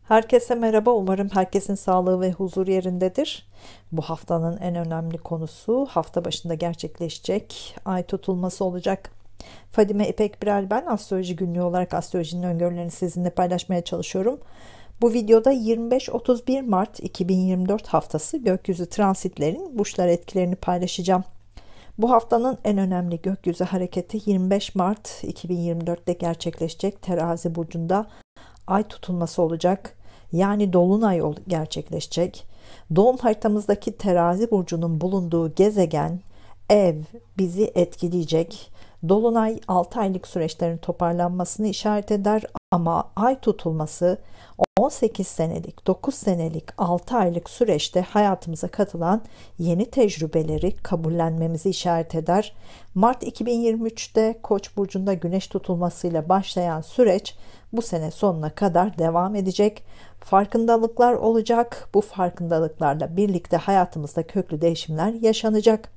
Herkese merhaba. Umarım herkesin sağlığı ve huzur yerindedir. Bu haftanın en önemli konusu hafta başında gerçekleşecek ay tutulması olacak. Fadime İpek Birel ben. Astroloji günlüğü olarak astrolojinin öngörülerini sizinle paylaşmaya çalışıyorum. Bu videoda 25-31 Mart 2024 haftası gökyüzü transitlerin burçlar etkilerini paylaşacağım. Bu haftanın en önemli gökyüzü hareketi 25 Mart 2024'te gerçekleşecek Terazi burcunda ay tutulması olacak. Yani dolunay gerçekleşecek. Doğum haritamızdaki Terazi burcunun bulunduğu gezegen, ev bizi etkileyecek. Dolunay 6 aylık süreçlerin toparlanmasını işaret eder ama ay tutulması 18 senelik, 9 senelik, 6 aylık süreçte hayatımıza katılan yeni tecrübeleri kabullenmemizi işaret eder. Mart 2023'te Koç burcunda güneş tutulmasıyla başlayan süreç bu sene sonuna kadar devam edecek. Farkındalıklar olacak. Bu farkındalıklarla birlikte hayatımızda köklü değişimler yaşanacak.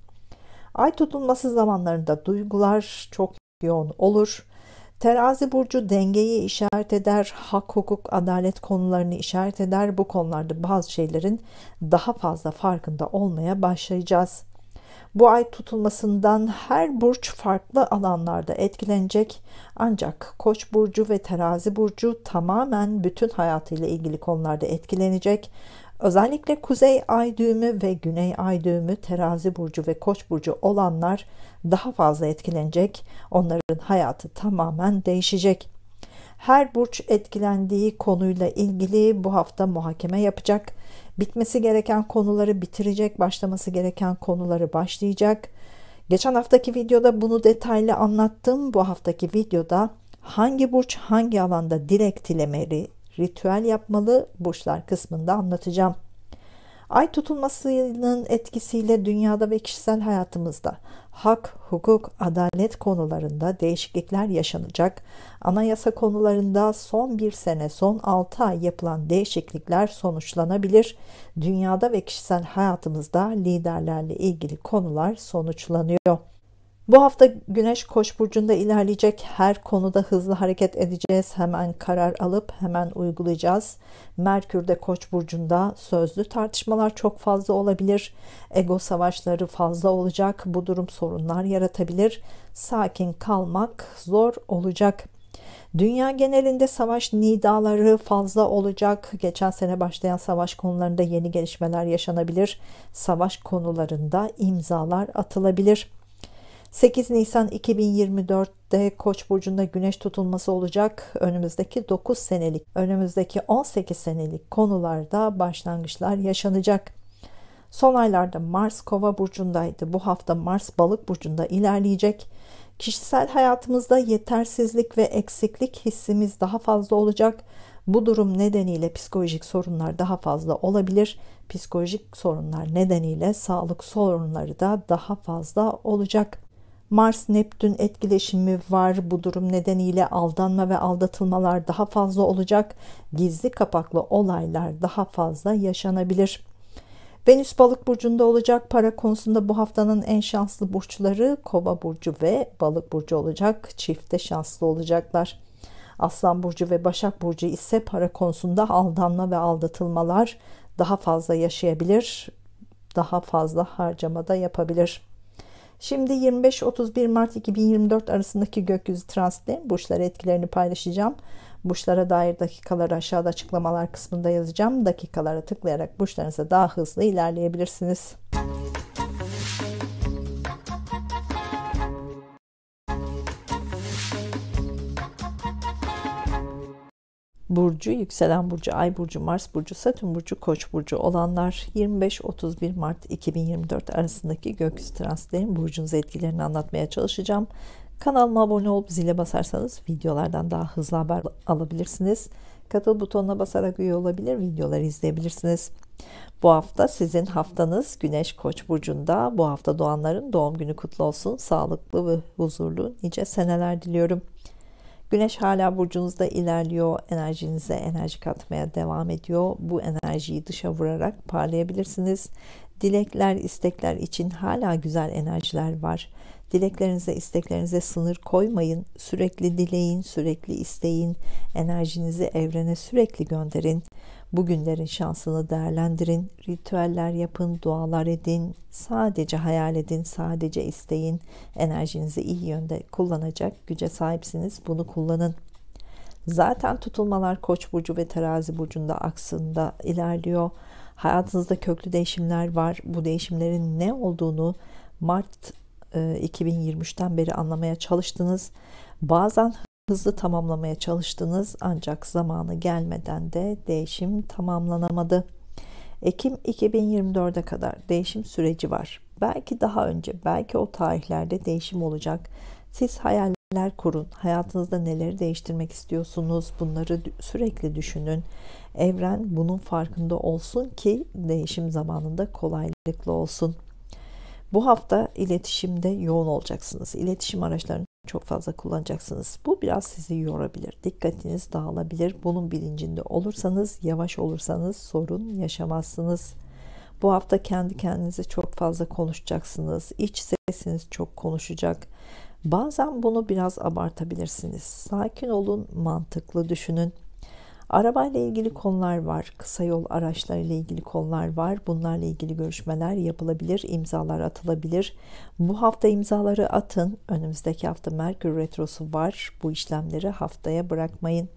Ay tutulması zamanlarında duygular çok yoğun olur. Terazi burcu dengeyi işaret eder, hak, hukuk, adalet konularını işaret eder. Bu konularda bazı şeylerin daha fazla farkında olmaya başlayacağız. Bu ay tutulmasından her burç farklı alanlarda etkilenecek. Ancak Koç burcu ve Terazi burcu tamamen bütün hayatıyla ilgili konularda etkilenecek. Özellikle Kuzey ay düğümü ve Güney ay düğümü Terazi burcu ve Koç burcu olanlar daha fazla etkilenecek. Onların hayatı tamamen değişecek. Her burç etkilendiği konuyla ilgili bu hafta muhakeme yapacak. Bitmesi gereken konuları bitirecek, başlaması gereken konuları başlayacak. Geçen haftaki videoda bunu detaylı anlattım. Bu haftaki videoda hangi burç hangi alanda dilek dilemeli, ritüel yapmalı burçlar kısmında anlatacağım. Ay tutulmasının etkisiyle dünyada ve kişisel hayatımızda hak, hukuk, adalet konularında değişiklikler yaşanacak. Anayasa konularında son bir sene, son 6 ay yapılan değişiklikler sonuçlanabilir. Dünyada ve kişisel hayatımızda liderlerle ilgili konular sonuçlanıyor. Bu hafta Güneş Koç burcunda ilerleyecek. Her konuda hızlı hareket edeceğiz. Hemen karar alıp hemen uygulayacağız. Merkür de Koç burcunda. Sözlü tartışmalar çok fazla olabilir. Ego savaşları fazla olacak. Bu durum sorunlar yaratabilir. Sakin kalmak zor olacak. Dünya genelinde savaş nidaları fazla olacak. Geçen sene başlayan savaş konularında yeni gelişmeler yaşanabilir. Savaş konularında imzalar atılabilir. 8 Nisan 2024'te Koç burcunda güneş tutulması olacak. Önümüzdeki 18 senelik konularda başlangıçlar yaşanacak. Son aylarda Mars Kova burcundaydı. Bu hafta Mars Balık burcunda ilerleyecek. Kişisel hayatımızda yetersizlik ve eksiklik hissimiz daha fazla olacak. Bu durum nedeniyle psikolojik sorunlar daha fazla olabilir. Psikolojik sorunlar nedeniyle sağlık sorunları da daha fazla olacak. Mars-Neptün etkileşimi var. Bu durum nedeniyle aldanma ve aldatılmalar daha fazla olacak. Gizli kapaklı olaylar daha fazla yaşanabilir. Venüs Balık burcunda olacak. Para konusunda bu haftanın en şanslı burçları Kova burcu ve Balık burcu olacak. Çifte şanslı olacaklar. Aslan burcu ve Başak burcu ise para konusunda aldanma ve aldatılmalar daha fazla yaşayabilir. Daha fazla harcama da yapabilir. Şimdi 25-31 Mart 2024 arasındaki gökyüzü transitlerin burçlara etkilerini paylaşacağım. Burçlara dair dakikaları aşağıda açıklamalar kısmında yazacağım. Dakikalara tıklayarak burçlarınıza daha hızlı ilerleyebilirsiniz. Burcu, yükselen burcu, ay burcu, Mars burcu, Satürn burcu, Koç burcu olanlar 25-31 Mart 2024 arasındaki gökyüzü transitlerin burcunuza etkilerini anlatmaya çalışacağım. Kanalıma abone olup zile basarsanız videolardan daha hızlı haber alabilirsiniz. Katıl butonuna basarak üye olabilir, videoları izleyebilirsiniz. Bu hafta sizin haftanız Güneş Koç burcunda. Bu hafta doğanların doğum günü kutlu olsun. Sağlıklı ve huzurlu nice seneler diliyorum. Güneş hala burcunuzda ilerliyor. Enerjinize enerji katmaya devam ediyor. Bu enerjiyi dışa vurarak parlayabilirsiniz. Dilekler, istekler için hala güzel enerjiler var. Dileklerinize, isteklerinize sınır koymayın. Sürekli dileyin, sürekli isteyin. Enerjinizi evrene sürekli gönderin. Bugünlerin şansını değerlendirin. Ritüeller yapın, dualar edin. Sadece hayal edin, sadece isteyin. Enerjinizi iyi yönde kullanacak güce sahipsiniz. Bunu kullanın. Zaten tutulmalar Koç burcu ve Terazi burcunda aksında ilerliyor. Hayatınızda köklü değişimler var. Bu değişimlerin ne olduğunu Mart 2023'ten beri anlamaya çalıştınız. Bazen hızlı tamamlamaya çalıştınız ancak zamanı gelmeden de değişim tamamlanamadı. Ekim 2024'e kadar değişim süreci var. Belki daha önce, belki o tarihlerde değişim olacak. Siz hayaller kurun. Hayatınızda neleri değiştirmek istiyorsunuz? Bunları sürekli düşünün. Evren bunun farkında olsun ki değişim zamanında kolaylıkla olsun. Bu hafta iletişimde yoğun olacaksınız. İletişim araçlarını çok fazla kullanacaksınız. Bu biraz sizi yorabilir. Dikkatiniz dağılabilir. Bunun bilincinde olursanız, yavaş olursanız sorun yaşamazsınız. Bu hafta kendi kendinize çok fazla konuşacaksınız. İç sesiniz çok konuşacak. Bazen bunu biraz abartabilirsiniz. Sakin olun, mantıklı düşünün. Arabayla ilgili konular var. Kısa yol araçlarıyla ilgili konular var. Bunlarla ilgili görüşmeler yapılabilir, imzalar atılabilir. Bu hafta imzaları atın. Önümüzdeki hafta Merkür Retrosu var. Bu işlemleri haftaya bırakmayın.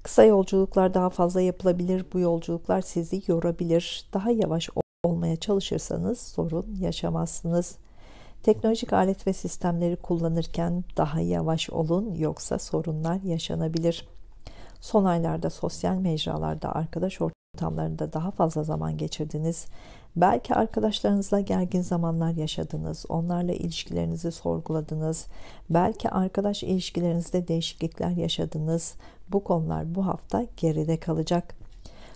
Kısa yolculuklar daha fazla yapılabilir. Bu yolculuklar sizi yorabilir. Daha yavaş olmaya çalışırsanız sorun yaşamazsınız. Teknolojik alet ve sistemleri kullanırken daha yavaş olun, yoksa sorunlar yaşanabilir. Son aylarda sosyal mecralarda, arkadaş ortamlarında daha fazla zaman geçirdiniz. Belki arkadaşlarınızla gergin zamanlar yaşadınız. Onlarla ilişkilerinizi sorguladınız. Belki arkadaş ilişkilerinizde değişiklikler yaşadınız. Bu konular bu hafta geride kalacak.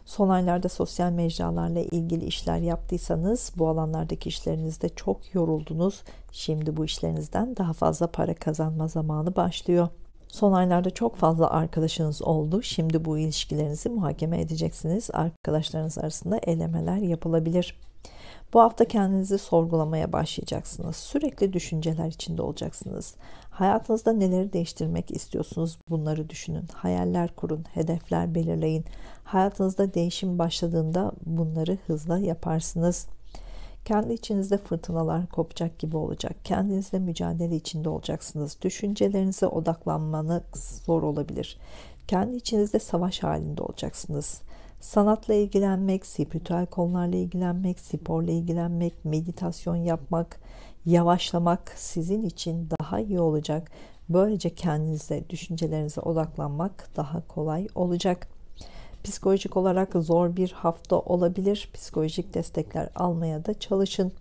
Son aylarda sosyal mecralarla ilgili işler yaptıysanız bu alanlardaki işlerinizde çok yoruldunuz. Şimdi bu işlerinizden daha fazla para kazanma zamanı başlıyor. Son aylarda çok fazla arkadaşınız oldu. Şimdi bu ilişkilerinizi muhakeme edeceksiniz. Arkadaşlarınız arasında elemeler yapılabilir. Bu hafta kendinizi sorgulamaya başlayacaksınız. Sürekli düşünceler içinde olacaksınız. Hayatınızda neleri değiştirmek istiyorsunuz? Bunları düşünün. Hayaller kurun, hedefler belirleyin. Hayatınızda değişim başladığında bunları hızla yaparsınız. Kendi içinizde fırtınalar kopacak gibi olacak. Kendinizle mücadele içinde olacaksınız. Düşüncelerinize odaklanmanız zor olabilir. Kendi içinizde savaş halinde olacaksınız. Sanatla ilgilenmek, spiritüel konularla ilgilenmek, sporla ilgilenmek, meditasyon yapmak, yavaşlamak sizin için daha iyi olacak. Böylece kendinize, düşüncelerinize odaklanmak daha kolay olacak. Psikolojik olarak zor bir hafta olabilir. Psikolojik destekler almaya da çalışın.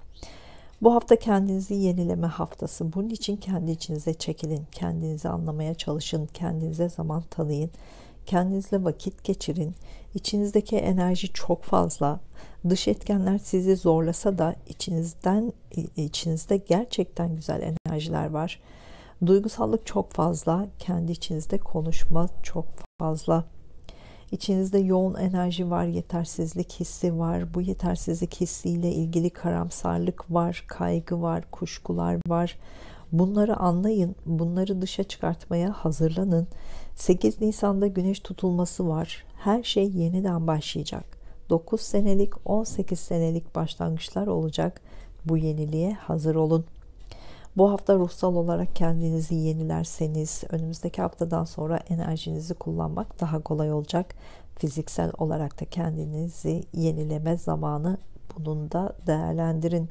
Bu hafta kendinizi yenileme haftası. Bunun için kendi içinize çekilin. Kendinizi anlamaya çalışın. Kendinize zaman tanıyın. Kendinizle vakit geçirin. İçinizdeki enerji çok fazla. Dış etkenler sizi zorlasa da içinizde gerçekten güzel enerjiler var. Duygusallık çok fazla. Kendi içinizde konuşma çok fazla. İçinizde yoğun enerji var, yetersizlik hissi var. Bu yetersizlik hissiyle ilgili karamsarlık var, kaygı var, kuşkular var. Bunları anlayın, bunları dışa çıkartmaya hazırlanın. 8 Nisan'da güneş tutulması var. Her şey yeniden başlayacak. 9 senelik, 18 senelik başlangıçlar olacak. Bu yeniliğe hazır olun. Bu hafta ruhsal olarak kendinizi yenilerseniz önümüzdeki haftadan sonra enerjinizi kullanmak daha kolay olacak. Fiziksel olarak da kendinizi yenileme zamanı, bunun da değerlendirin.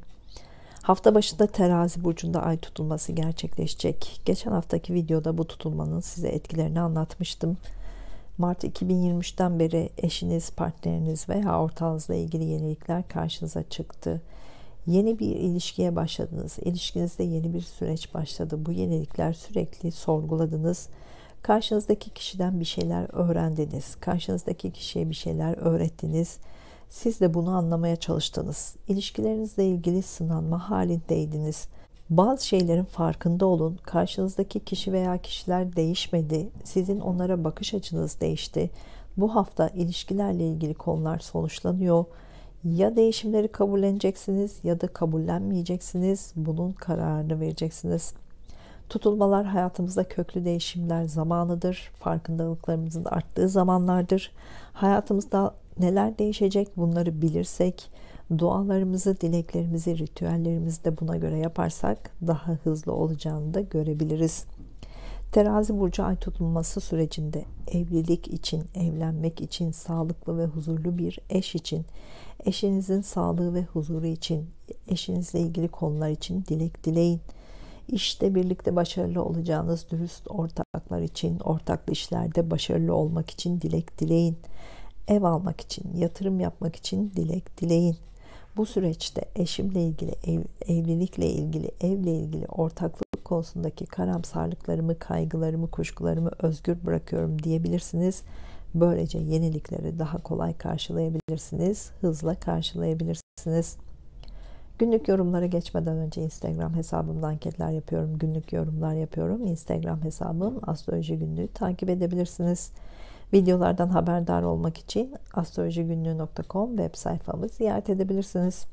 Hafta başında Terazi burcunda ay tutulması gerçekleşecek. Geçen haftaki videoda bu tutulmanın size etkilerini anlatmıştım. Mart 2023'ten beri eşiniz, partneriniz veya ortağınızla ilgili yenilikler karşınıza çıktı. Yeni bir ilişkiye başladınız. İlişkinizde yeni bir süreç başladı. Bu yenilikler sürekli sorguladınız. Karşınızdaki kişiden bir şeyler öğrendiniz. Karşınızdaki kişiye bir şeyler öğrettiniz. Siz de bunu anlamaya çalıştınız. İlişkilerinizle ilgili sınanma halindeydiniz. Bazı şeylerin farkında olun. Karşınızdaki kişi veya kişiler değişmedi. Sizin onlara bakış açınız değişti. Bu hafta ilişkilerle ilgili konular sonuçlanıyor. Ya değişimleri kabulleneceksiniz ya da kabullenmeyeceksiniz. Bunun kararını vereceksiniz. Tutulmalar hayatımızda köklü değişimler zamanıdır. Farkındalıklarımızın arttığı zamanlardır. Hayatımızda neler değişecek bunları bilirsek, dualarımızı, dileklerimizi, ritüellerimizi de buna göre yaparsak daha hızlı olacağını da görebiliriz. Terazi burcu ay tutulması sürecinde evlilik için, evlenmek için, sağlıklı ve huzurlu bir eş için, eşinizin sağlığı ve huzuru için, eşinizle ilgili konular için dilek dileyin. İşte birlikte başarılı olacağınız dürüst ortaklar için, ortaklı işlerde başarılı olmak için dilek dileyin. Ev almak için, yatırım yapmak için dilek dileyin. Bu süreçte eşimle ilgili, evlilikle ilgili, evle ilgili, ortaklık konusundaki karamsarlıklarımı, kaygılarımı, kuşkularımı özgür bırakıyorum diyebilirsiniz. Böylece yenilikleri daha kolay karşılayabilirsiniz, hızla karşılayabilirsiniz. Günlük yorumlara geçmeden önce Instagram hesabımda anketler yapıyorum, günlük yorumlar yapıyorum. Instagram hesabım Astroloji Günlüğü, takip edebilirsiniz. Videolardan haberdar olmak için astrolojigünlüğü.com web sayfamı ziyaret edebilirsiniz.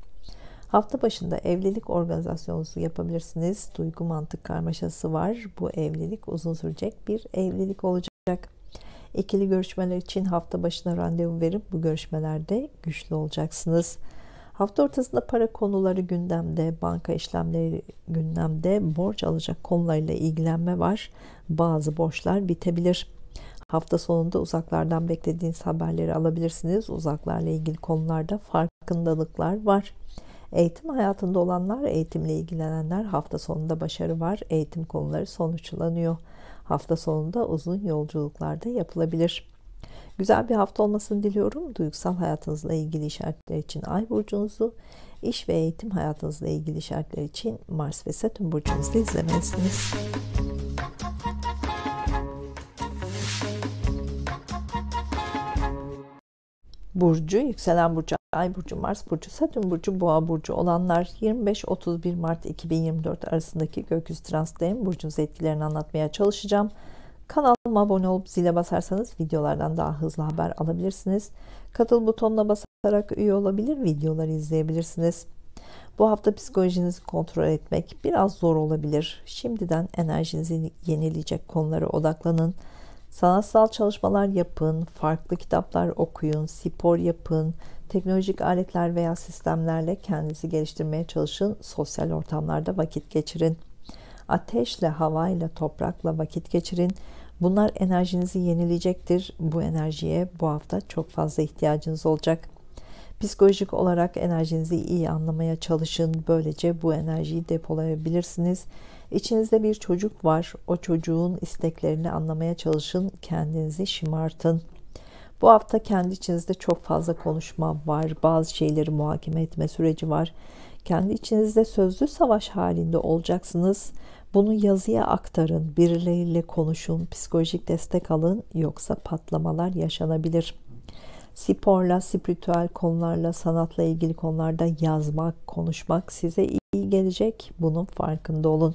Hafta başında evlilik organizasyonunuzu yapabilirsiniz. Duygu mantık karmaşası var. Bu evlilik uzun sürecek bir evlilik olacak. İkili görüşmeler için hafta başına randevu verip bu görüşmelerde güçlü olacaksınız. Hafta ortasında para konuları gündemde, banka işlemleri gündemde, borç alacak konularıyla ilgilenme var. Bazı borçlar bitebilir. Hafta sonunda uzaklardan beklediğiniz haberleri alabilirsiniz. Uzaklarla ilgili konularda farkındalıklar var. Eğitim hayatında olanlar, eğitimle ilgilenenler hafta sonunda başarı var. Eğitim konuları sonuçlanıyor. Hafta sonunda uzun yolculuklar da yapılabilir. Güzel bir hafta olmasını diliyorum. Duygusal hayatınızla ilgili işaretler için Ay burcunuzu, iş ve eğitim hayatınızla ilgili işaretler için Mars ve Satürn burcunuzu izlemelisiniz. Burcu, yükselen burcu, Ay burcu, Mars burcu, Satürn burcu, Boğa burcu olanlar 25-31 Mart 2024 arasındaki gökyüzü transitlerin burcunuz etkilerini anlatmaya çalışacağım. Kanalıma abone olup zile basarsanız videolardan daha hızlı haber alabilirsiniz. Katıl butonuna basarak üye olabilir, videoları izleyebilirsiniz. Bu hafta psikolojinizi kontrol etmek biraz zor olabilir. Şimdiden enerjinizi yenileyecek konulara odaklanın. Sanatsal çalışmalar yapın, farklı kitaplar okuyun, spor yapın, teknolojik aletler veya sistemlerle kendinizi geliştirmeye çalışın, sosyal ortamlarda vakit geçirin. Ateşle, havayla, toprakla vakit geçirin. Bunlar enerjinizi yenileyecektir. Bu enerjiye bu hafta çok fazla ihtiyacınız olacak. Psikolojik olarak enerjinizi iyi anlamaya çalışın. Böylece bu enerjiyi depolayabilirsiniz. İçinizde bir çocuk var. O çocuğun isteklerini anlamaya çalışın. Kendinizi şımartın. Bu hafta kendi içinizde çok fazla konuşma var. Bazı şeyleri muhakeme etme süreci var. Kendi içinizde sözlü savaş halinde olacaksınız. Bunu yazıya aktarın. Birileriyle konuşun. Psikolojik destek alın. Yoksa patlamalar yaşanabilir. Sporla, spiritüel konularla, sanatla ilgili konularda yazmak, konuşmak size iyi gelecek. Bunun farkında olun.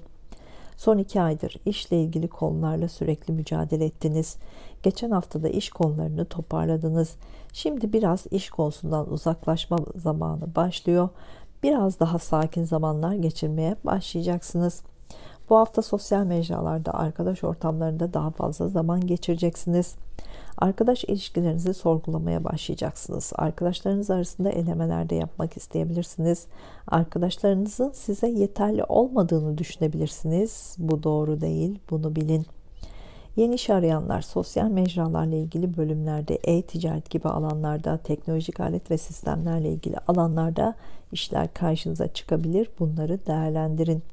Son 2 aydır işle ilgili konularla sürekli mücadele ettiniz. Geçen haftada iş konularını toparladınız. Şimdi biraz iş konusundan uzaklaşma zamanı başlıyor. Biraz daha sakin zamanlar geçirmeye başlayacaksınız. Bu hafta sosyal mecralarda, arkadaş ortamlarında daha fazla zaman geçireceksiniz. Arkadaş ilişkilerinizi sorgulamaya başlayacaksınız. Arkadaşlarınız arasında elemelerde yapmak isteyebilirsiniz. Arkadaşlarınızın size yeterli olmadığını düşünebilirsiniz. Bu doğru değil, bunu bilin. Yeni iş arayanlar, sosyal mecralarla ilgili bölümlerde, e-ticaret gibi alanlarda, teknolojik alet ve sistemlerle ilgili alanlarda işler karşınıza çıkabilir. Bunları değerlendirin.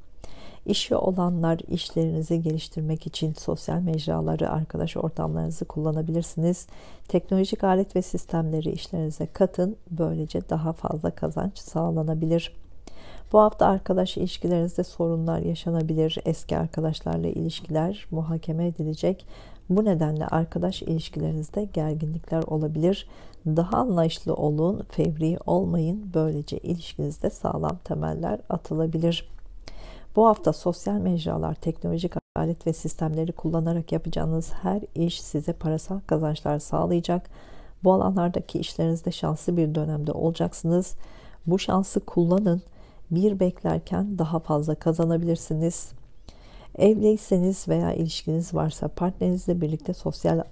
İşi olanlar işlerinizi geliştirmek için sosyal mecraları, arkadaş ortamlarınızı kullanabilirsiniz. Teknolojik alet ve sistemleri işlerinize katın. Böylece daha fazla kazanç sağlanabilir. Bu hafta arkadaş ilişkilerinizde sorunlar yaşanabilir. Eski arkadaşlarla ilişkiler muhakeme edilecek. Bu nedenle arkadaş ilişkilerinizde gerginlikler olabilir. Daha anlayışlı olun, fevri olmayın. Böylece ilişkinizde sağlam temeller atılabilir. Bu hafta sosyal mecralar, teknolojik alet ve sistemleri kullanarak yapacağınız her iş size parasal kazançlar sağlayacak. Bu alanlardaki işlerinizde şanslı bir dönemde olacaksınız. Bu şansı kullanın. Bir beklerken daha fazla kazanabilirsiniz. Evliyseniz veya ilişkiniz varsa partnerinizle birlikte sosyal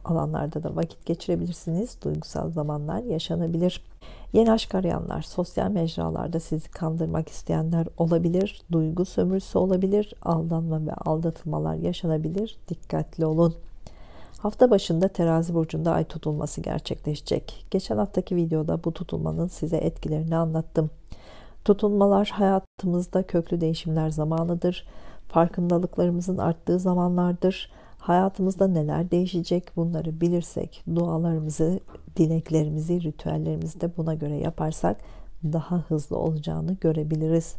alanlarda da vakit geçirebilirsiniz. Duygusal zamanlar yaşanabilir. Yeni aşk arayanlar, sosyal mecralarda sizi kandırmak isteyenler olabilir. Duygu sömürüsü olabilir. Aldanma ve aldatılmalar yaşanabilir. Dikkatli olun. Hafta başında Terazi burcunda ay tutulması gerçekleşecek. Geçen haftaki videoda bu tutulmanın size etkilerini anlattım. Tutulmalar hayatımızda köklü değişimler zamanıdır. Farkındalıklarımızın arttığı zamanlardır. Hayatımızda neler değişecek bunları bilirsek, dualarımızı, dileklerimizi, ritüellerimizi de buna göre yaparsak daha hızlı olacağını görebiliriz.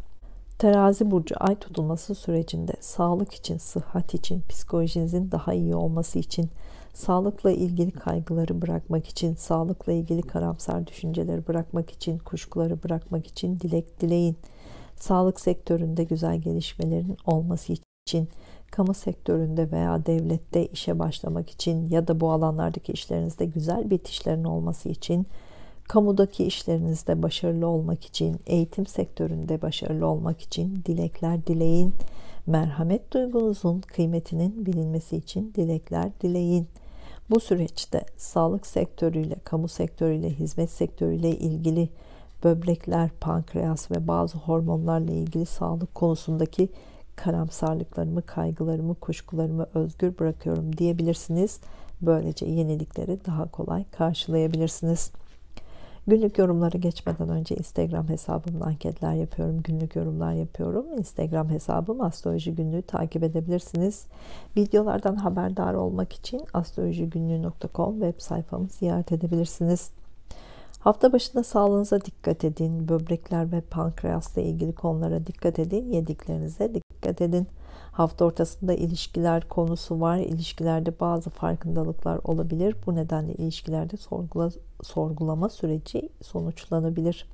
Terazi burcu ay tutulması sürecinde sağlık için, sıhhat için, psikolojinizin daha iyi olması için, sağlıkla ilgili kaygıları bırakmak için, sağlıkla ilgili karamsar düşünceleri bırakmak için, kuşkuları bırakmak için dilek dileyin. Sağlık sektöründe güzel gelişmelerin olması için, kamu sektöründe veya devlette işe başlamak için ya da bu alanlardaki işlerinizde güzel bitişlerin olması için, kamudaki işlerinizde başarılı olmak için, eğitim sektöründe başarılı olmak için dilekler dileyin. Merhamet duygunuzun kıymetinin bilinmesi için dilekler dileyin. Bu süreçte sağlık sektörüyle, kamu sektörüyle, hizmet sektörüyle ilgili böbrekler, pankreas ve bazı hormonlarla ilgili sağlık konusundaki karamsarlıklarımı, kaygılarımı, kuşkularımı özgür bırakıyorum diyebilirsiniz. Böylece yenilikleri daha kolay karşılayabilirsiniz. Günlük yorumları geçmeden önce Instagram hesabımda anketler yapıyorum, günlük yorumlar yapıyorum. Instagram hesabım Astroloji Günlüğü, takip edebilirsiniz. Videolardan haberdar olmak için astrolojigünlüğü.com web sayfamı ziyaret edebilirsiniz. Hafta başında sağlığınıza dikkat edin. Böbrekler ve pankreasla ilgili konulara dikkat edin. Yediklerinize dikkat edin. Hafta ortasında ilişkiler konusu var. İlişkilerde bazı farkındalıklar olabilir. Bu nedenle ilişkilerde sorgulama süreci sonuçlanabilir.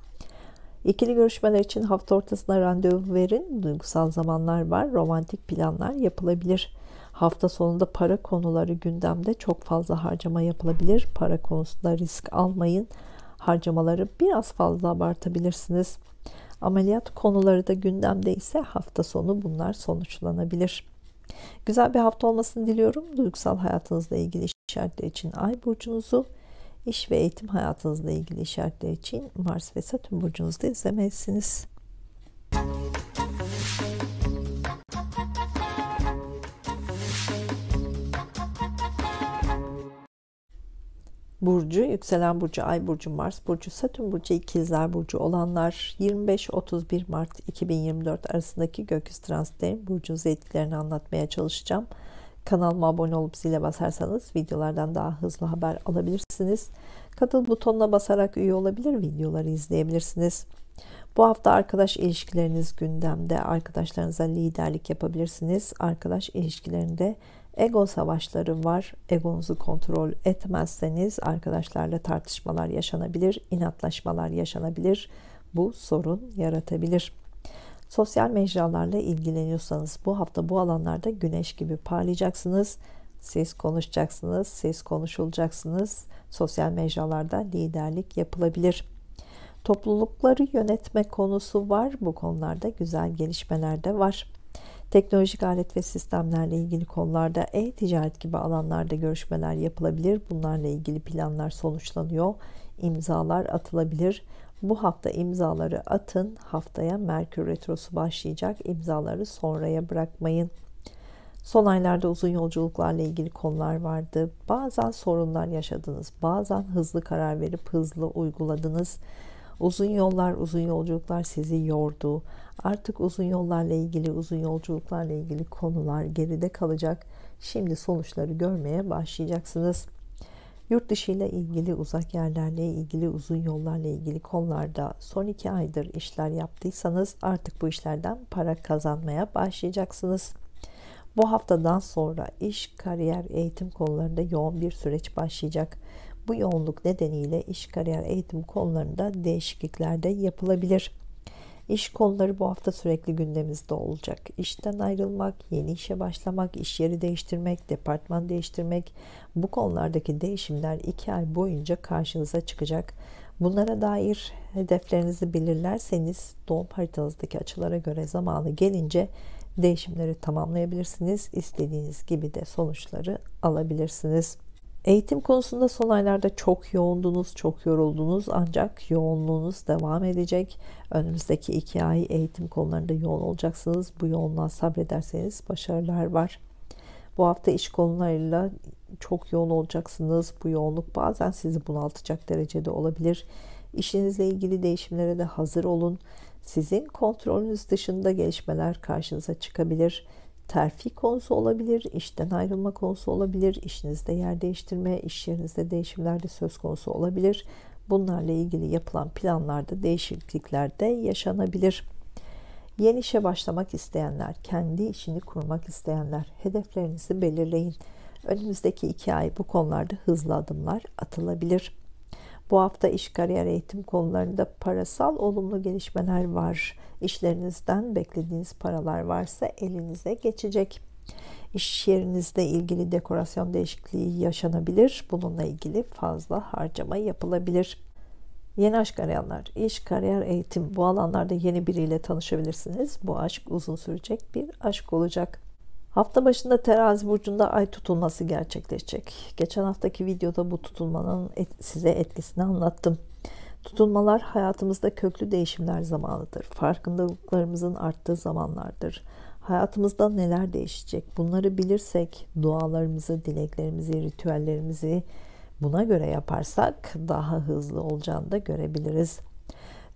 İkili görüşmeler için hafta ortasında randevu verin. Duygusal zamanlar var. Romantik planlar yapılabilir. Hafta sonunda para konuları gündemde, çok fazla harcama yapılabilir. Para konusunda risk almayın. Harcamaları biraz fazla abartabilirsiniz. Ameliyat konuları da gündemde ise hafta sonu bunlar sonuçlanabilir. Güzel bir hafta olmasını diliyorum. Duygusal hayatınızla ilgili işaretler için Ay burcunuzu, iş ve eğitim hayatınızla ilgili işaretler için Mars ve Satürn burcunuzda izlemelisiniz. Burcu, yükselen burcu, ay burcu, Mars burcu, Satürn burcu, ikizler burcu olanlar 25-31 Mart 2024 arasındaki gökyüzü transitlerin burcunuza etkilerini anlatmaya çalışacağım. Kanalıma abone olup zile basarsanız videolardan daha hızlı haber alabilirsiniz. Katıl butonuna basarak üye olabilir, videoları izleyebilirsiniz. Bu hafta arkadaş ilişkileriniz gündemde. Arkadaşlarınıza liderlik yapabilirsiniz. Arkadaş ilişkilerinde ego savaşları var. Egonuzu kontrol etmezseniz arkadaşlarla tartışmalar yaşanabilir, inatlaşmalar yaşanabilir. Bu sorun yaratabilir. Sosyal mecralarla ilgileniyorsanız bu hafta bu alanlarda güneş gibi parlayacaksınız. Siz konuşacaksınız, siz konuşulacaksınız. Sosyal mecralarda liderlik yapılabilir. Toplulukları yönetme konusu var. Bu konularda güzel gelişmeler de var. Teknolojik alet ve sistemlerle ilgili konularda, e-ticaret gibi alanlarda görüşmeler yapılabilir. Bunlarla ilgili planlar sonuçlanıyor. İmzalar atılabilir. Bu hafta imzaları atın. Haftaya Merkür Retrosu başlayacak. İmzaları sonraya bırakmayın. Son aylarda uzun yolculuklarla ilgili konular vardı. Bazen sorunlar yaşadınız. Bazen hızlı karar verip hızlı uyguladınız. Uzun yollar, uzun yolculuklar sizi yordu. Artık uzun yollarla ilgili, uzun yolculuklarla ilgili konular geride kalacak. Şimdi sonuçları görmeye başlayacaksınız. Yurt dışı ile ilgili, uzak yerlerle ilgili, uzun yollarla ilgili konularda son 2 aydır işler yaptıysanız artık bu işlerden para kazanmaya başlayacaksınız. Bu haftadan sonra iş, kariyer, eğitim konularında yoğun bir süreç başlayacak. Bu yoğunluk nedeniyle iş, kariyer, eğitim konularında değişiklikler de yapılabilir. İş konuları bu hafta sürekli gündemimizde olacak. İşten ayrılmak, yeni işe başlamak, iş yeri değiştirmek, departman değiştirmek, bu konulardaki değişimler 2 ay boyunca karşınıza çıkacak. Bunlara dair hedeflerinizi belirlerseniz doğum haritanızdaki açılara göre zamanı gelince değişimleri tamamlayabilirsiniz. İstediğiniz gibi de sonuçları alabilirsiniz. Eğitim konusunda son aylarda çok yoğundunuz, çok yoruldunuz, ancak yoğunluğunuz devam edecek. Önümüzdeki 2 ay eğitim konularında yoğun olacaksınız. Bu yoğunluğa sabrederseniz başarılar var. Bu hafta iş konularıyla çok yoğun olacaksınız. Bu yoğunluk bazen sizi bunaltacak derecede olabilir. İşinizle ilgili değişimlere de hazır olun. Sizin kontrolünüz dışında gelişmeler karşınıza çıkabilir. Terfi konusu olabilir, işten ayrılma konusu olabilir, işinizde yer değiştirme, iş yerinizde değişimler de söz konusu olabilir. Bunlarla ilgili yapılan planlarda değişiklikler de yaşanabilir. Yeni işe başlamak isteyenler, kendi işini kurmak isteyenler, hedeflerinizi belirleyin. Önümüzdeki 2 ay bu konularda hızlı adımlar atılabilir. Bu hafta iş, kariyer, eğitim konularında parasal olumlu gelişmeler var. İşlerinizden beklediğiniz paralar varsa elinize geçecek. İş yerinizle ilgili dekorasyon değişikliği yaşanabilir. Bununla ilgili fazla harcama yapılabilir. Yeni aşk arayanlar, iş, kariyer, eğitim, bu alanlarda yeni biriyle tanışabilirsiniz. Bu aşk uzun sürecek bir aşk olacak. Hafta başında Terazi burcunda ay tutulması gerçekleşecek. Geçen haftaki videoda bu tutulmanın size etkisini anlattım. Tutulmalar hayatımızda köklü değişimler zamanıdır. Farkındalıklarımızın arttığı zamanlardır. Hayatımızda neler değişecek? Bunları bilirsek dualarımızı, dileklerimizi, ritüellerimizi buna göre yaparsak daha hızlı olacağını da görebiliriz.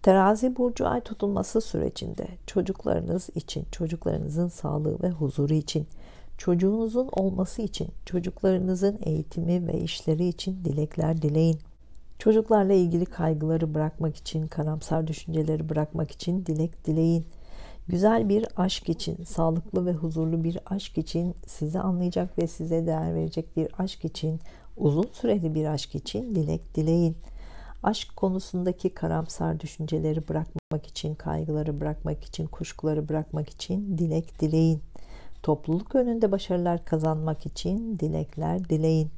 Terazi burcu ay tutulması sürecinde çocuklarınız için, çocuklarınızın sağlığı ve huzuru için, çocuğunuzun olması için, çocuklarınızın eğitimi ve işleri için dilekler dileyin. Çocuklarla ilgili kaygıları bırakmak için, karamsar düşünceleri bırakmak için dilek dileyin. Güzel bir aşk için, sağlıklı ve huzurlu bir aşk için, sizi anlayacak ve size değer verecek bir aşk için, uzun süreli bir aşk için dilek dileyin. Aşk konusundaki karamsar düşünceleri bırakmak için, kaygıları bırakmak için, kuşkuları bırakmak için dilek dileyin. Topluluk önünde başarılar kazanmak için dilekler dileyin.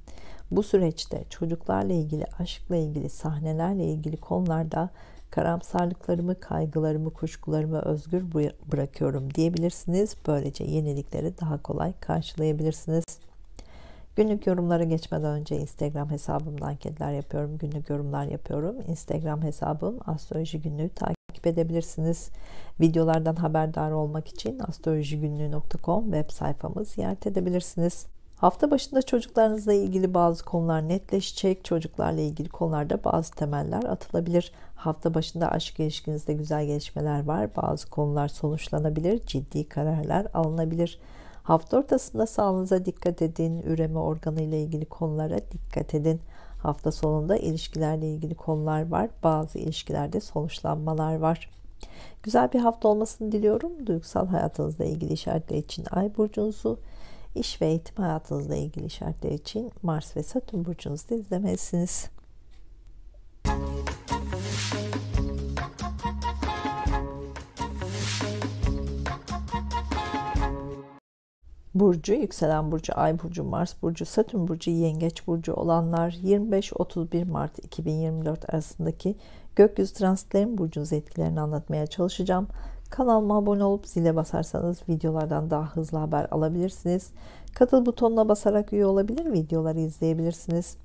Bu süreçte çocuklarla ilgili, aşkla ilgili, sahnelerle ilgili konularda karamsarlıklarımı, kaygılarımı, kuşkularımı özgür bırakıyorum diyebilirsiniz. Böylece yenilikleri daha kolay karşılayabilirsiniz. Günlük yorumlara geçmeden önce Instagram hesabımda anketler yapıyorum. Günlük yorumlar yapıyorum. Instagram hesabım Astroloji Günlüğü, takip edebilirsiniz. Videolardan haberdar olmak için astrolojigünlüğü.com web sayfamı ziyaret edebilirsiniz. Hafta başında çocuklarınızla ilgili bazı konular netleşecek. Çocuklarla ilgili konularda bazı temeller atılabilir. Hafta başında aşk ilişkinizde güzel gelişmeler var. Bazı konular sonuçlanabilir. Ciddi kararlar alınabilir. Hafta ortasında sağlığınıza dikkat edin. Üreme organı ile ilgili konulara dikkat edin. Hafta sonunda ilişkilerle ilgili konular var. Bazı ilişkilerde sonuçlanmalar var. Güzel bir hafta olmasını diliyorum. Duygusal hayatınızla ilgili işaretler için Ay burcunuzu, iş ve eğitim hayatınızla ilgili işaretler için Mars ve Satürn burcunuzu da izlemelisiniz. Burcu, yükselen burcu, Ay burcu, Mars burcu, Satürn burcu, Yengeç burcu olanlar 25-31 Mart 2024 arasındaki gökyüzü transitlerin burcunuz etkilerini anlatmaya çalışacağım. Kanalıma abone olup zile basarsanız videolardan daha hızlı haber alabilirsiniz. Katıl butonuna basarak üye olabilir, videoları izleyebilirsiniz.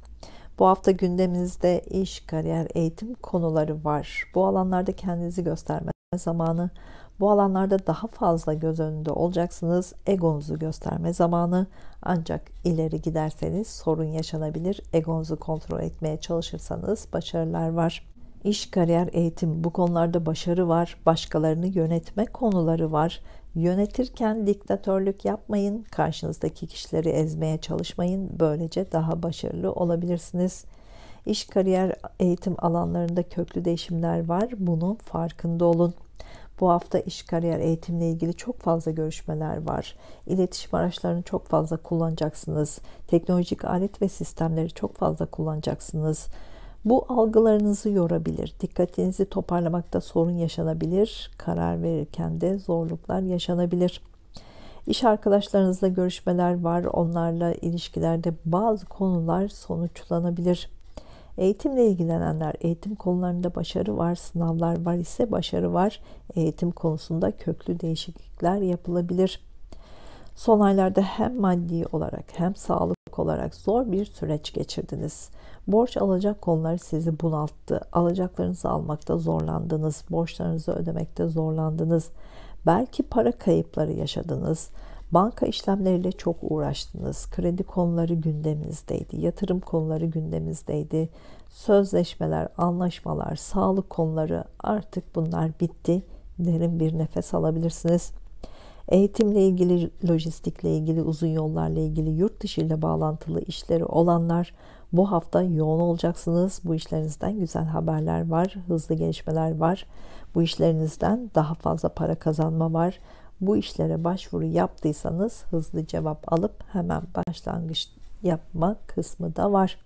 Bu hafta gündeminizde iş, kariyer, eğitim konuları var. Bu alanlarda kendinizi gösterme zamanı. Bu alanlarda daha fazla göz önünde olacaksınız. Egonuzu gösterme zamanı. Ancak ileri giderseniz sorun yaşanabilir. Egonuzu kontrol etmeye çalışırsanız başarılar var. İş, kariyer, eğitim, bu konularda başarı var. Başkalarını yönetme konuları var. Yönetirken diktatörlük yapmayın. Karşınızdaki kişileri ezmeye çalışmayın. Böylece daha başarılı olabilirsiniz. İş, kariyer, eğitim alanlarında köklü değişimler var. Bunun farkında olun. Bu hafta iş, kariyer, eğitimle ilgili çok fazla görüşmeler var. İletişim araçlarını çok fazla kullanacaksınız. Teknolojik alet ve sistemleri çok fazla kullanacaksınız. Bu algılarınızı yorabilir. Dikkatinizi toparlamakta sorun yaşanabilir. Karar verirken de zorluklar yaşanabilir. İş arkadaşlarınızla görüşmeler var. Onlarla ilişkilerde bazı konular sonuçlanabilir. Eğitimle ilgilenenler, eğitim konularında başarı var, sınavlar var ise başarı var. Eğitim konusunda köklü değişiklikler yapılabilir. Son aylarda hem maddi olarak hem sağlık olarak zor bir süreç geçirdiniz. Borç alacak konuları sizi bunalttı. Alacaklarınızı almakta zorlandınız. Borçlarınızı ödemekte zorlandınız. Belki para kayıpları yaşadınız. Banka işlemleriyle çok uğraştınız. Kredi konuları gündeminizdeydi. Yatırım konuları gündeminizdeydi. Sözleşmeler, anlaşmalar, sağlık konuları, artık bunlar bitti. Derin bir nefes alabilirsiniz. Eğitimle ilgili, lojistikle ilgili, uzun yollarla ilgili, yurt dışı ile bağlantılı işleri olanlar bu hafta yoğun olacaksınız. Bu işlerinizden güzel haberler var, hızlı gelişmeler var. Bu işlerinizden daha fazla para kazanma var. Bu işlere başvuru yaptıysanız hızlı cevap alıp hemen başlangıç yapma kısmı da var.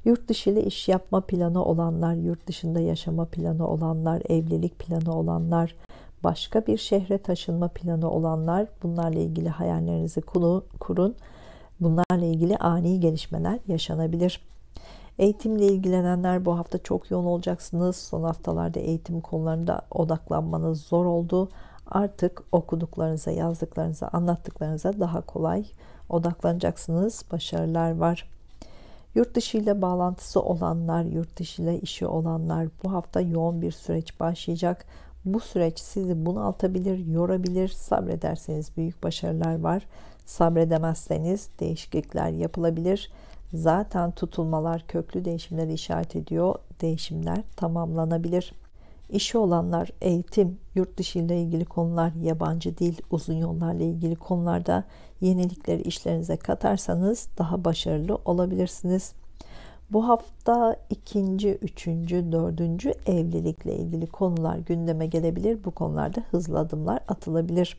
Yurt dışı ile iş yapma planı olanlar, yurt dışında yaşama planı olanlar, evlilik planı olanlar, başka bir şehre taşınma planı olanlar, bunlarla ilgili hayallerinizi kurun. Bunlarla ilgili ani gelişmeler yaşanabilir. Eğitimle ilgilenenler bu hafta çok yoğun olacaksınız. Son haftalarda eğitim konularında odaklanmanız zor oldu. Artık okuduklarınıza, yazdıklarınıza, anlattıklarınıza daha kolay odaklanacaksınız. Başarılar var. Yurt dışı ile bağlantısı olanlar, yurt dışı ile işi olanlar, bu hafta yoğun bir süreç başlayacak. Bu süreç sizi bunaltabilir, yorabilir. Sabrederseniz büyük başarılar var. Sabredemezseniz değişiklikler yapılabilir. Zaten tutulmalar köklü değişimleri işaret ediyor. Değişimler tamamlanabilir. İşi olanlar, eğitim, yurt dışı ile ilgili konular, yabancı dil, uzun yollarla ilgili konularda yenilikleri işlerinize katarsanız daha başarılı olabilirsiniz. Bu hafta ikinci, üçüncü, dördüncü evlilikle ilgili konular gündeme gelebilir. Bu konularda hızlı adımlar atılabilir.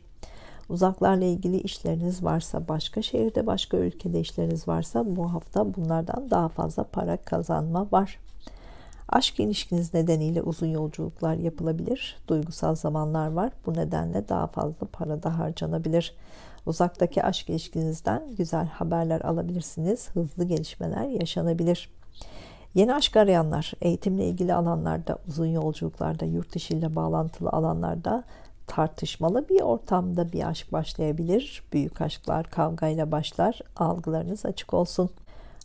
Uzaklarla ilgili işleriniz varsa, başka şehirde, başka ülkede işleriniz varsa bu hafta bunlardan daha fazla para kazanma var. Aşk ilişkiniz nedeniyle uzun yolculuklar yapılabilir. Duygusal zamanlar var. Bu nedenle daha fazla para da harcanabilir. Uzaktaki aşk ilişkinizden güzel haberler alabilirsiniz. Hızlı gelişmeler yaşanabilir. Yeni aşk arayanlar, eğitimle ilgili alanlarda, uzun yolculuklarda, yurt dışı ile bağlantılı alanlarda tartışmalı bir ortamda bir aşk başlayabilir. Büyük aşklar kavgayla başlar. Algılarınız açık olsun.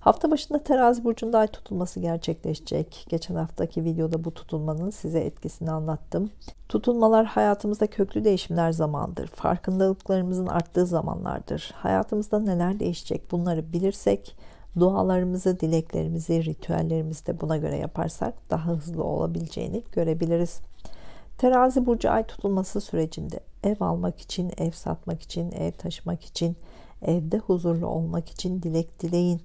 Hafta başında Terazi burcunda ay tutulması gerçekleşecek. Geçen haftaki videoda bu tutulmanın size etkisini anlattım. Tutulmalar hayatımızda köklü değişimler zamandır. Farkındalıklarımızın arttığı zamanlardır. Hayatımızda neler değişecek bunları bilirsek, dualarımızı, dileklerimizi, ritüellerimizi de buna göre yaparsak daha hızlı olabileceğini görebiliriz. Terazi burcu ay tutulması sürecinde ev almak için, ev satmak için, ev taşımak için, evde huzurlu olmak için dilek dileyin.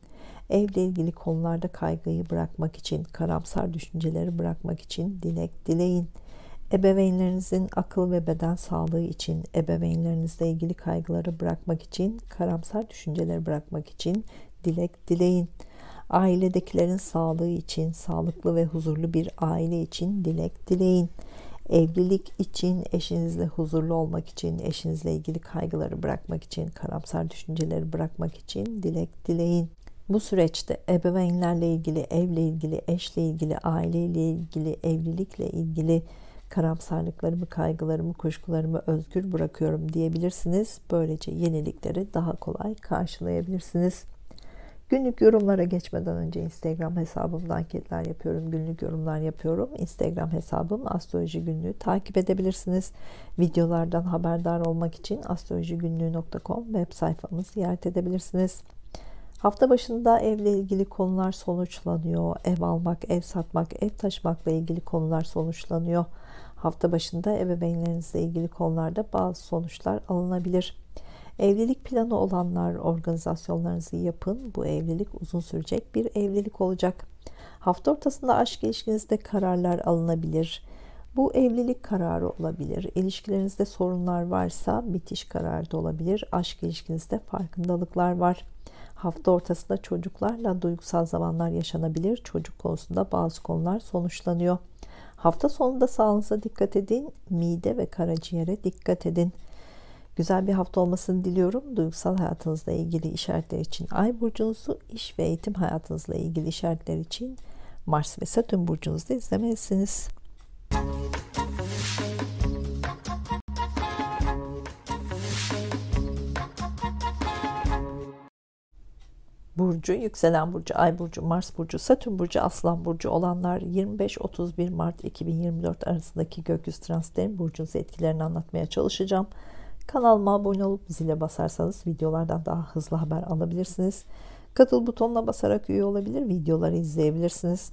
Evle ilgili konularda kaygıyı bırakmak için, karamsar düşünceleri bırakmak için dilek dileyin. Ebeveynlerinizin akıl ve beden sağlığı için, ebeveynlerinizle ilgili kaygıları bırakmak için, karamsar düşünceleri bırakmak için dilek dileyin. Ailedekilerin sağlığı için, sağlıklı ve huzurlu bir aile için dilek dileyin. Evlilik için, eşinizle huzurlu olmak için, eşinizle ilgili kaygıları bırakmak için, karamsar düşünceleri bırakmak için dilek dileyin. Bu süreçte ebeveynlerle ilgili, evle ilgili, eşle ilgili, aileyle ilgili, evlilikle ilgili karamsarlıklarımı, kaygılarımı, kuşkularımı özgür bırakıyorum diyebilirsiniz. Böylece yenilikleri daha kolay karşılayabilirsiniz. Günlük yorumlara geçmeden önce Instagram hesabımda anketler yapıyorum. Günlük yorumlar yapıyorum. Instagram hesabım Astroloji Günlüğü takip edebilirsiniz. Videolardan haberdar olmak için astrolojigünlüğü.com web sayfamı ziyaret edebilirsiniz. Hafta başında evle ilgili konular sonuçlanıyor. Ev almak, ev satmak, ev taşımakla ilgili konular sonuçlanıyor. Hafta başında ebeveynlerinizle ilgili konularda bazı sonuçlar alınabilir. Evlilik planı olanlar organizasyonlarınızı yapın. Bu evlilik uzun sürecek bir evlilik olacak. Hafta ortasında aşk ilişkinizde kararlar alınabilir. Bu evlilik kararı olabilir. İlişkilerinizde sorunlar varsa bitiş kararı da olabilir. Aşk ilişkinizde farkındalıklar var. Hafta ortasında çocuklarla duygusal zamanlar yaşanabilir. Çocuk konusunda bazı konular sonuçlanıyor. Hafta sonunda sağlığınıza dikkat edin. Mide ve karaciğere dikkat edin. Güzel bir hafta olmasını diliyorum. Duygusal hayatınızla ilgili işaretler için Ay burcunuzu, iş ve eğitim hayatınızla ilgili işaretler için Mars ve Satürn burcunuzda izlemelisiniz. Burcu, yükselen burcu, Ay burcu, Mars burcu, Satürn burcu, Aslan burcu olanlar 25-31 Mart 2024 arasındaki gökyüzü transitlerin burcunuzu etkilerini anlatmaya çalışacağım. Kanalıma abone olup zile basarsanız videolardan daha hızlı haber alabilirsiniz. Katıl butonuna basarak üye olabilir, videoları izleyebilirsiniz.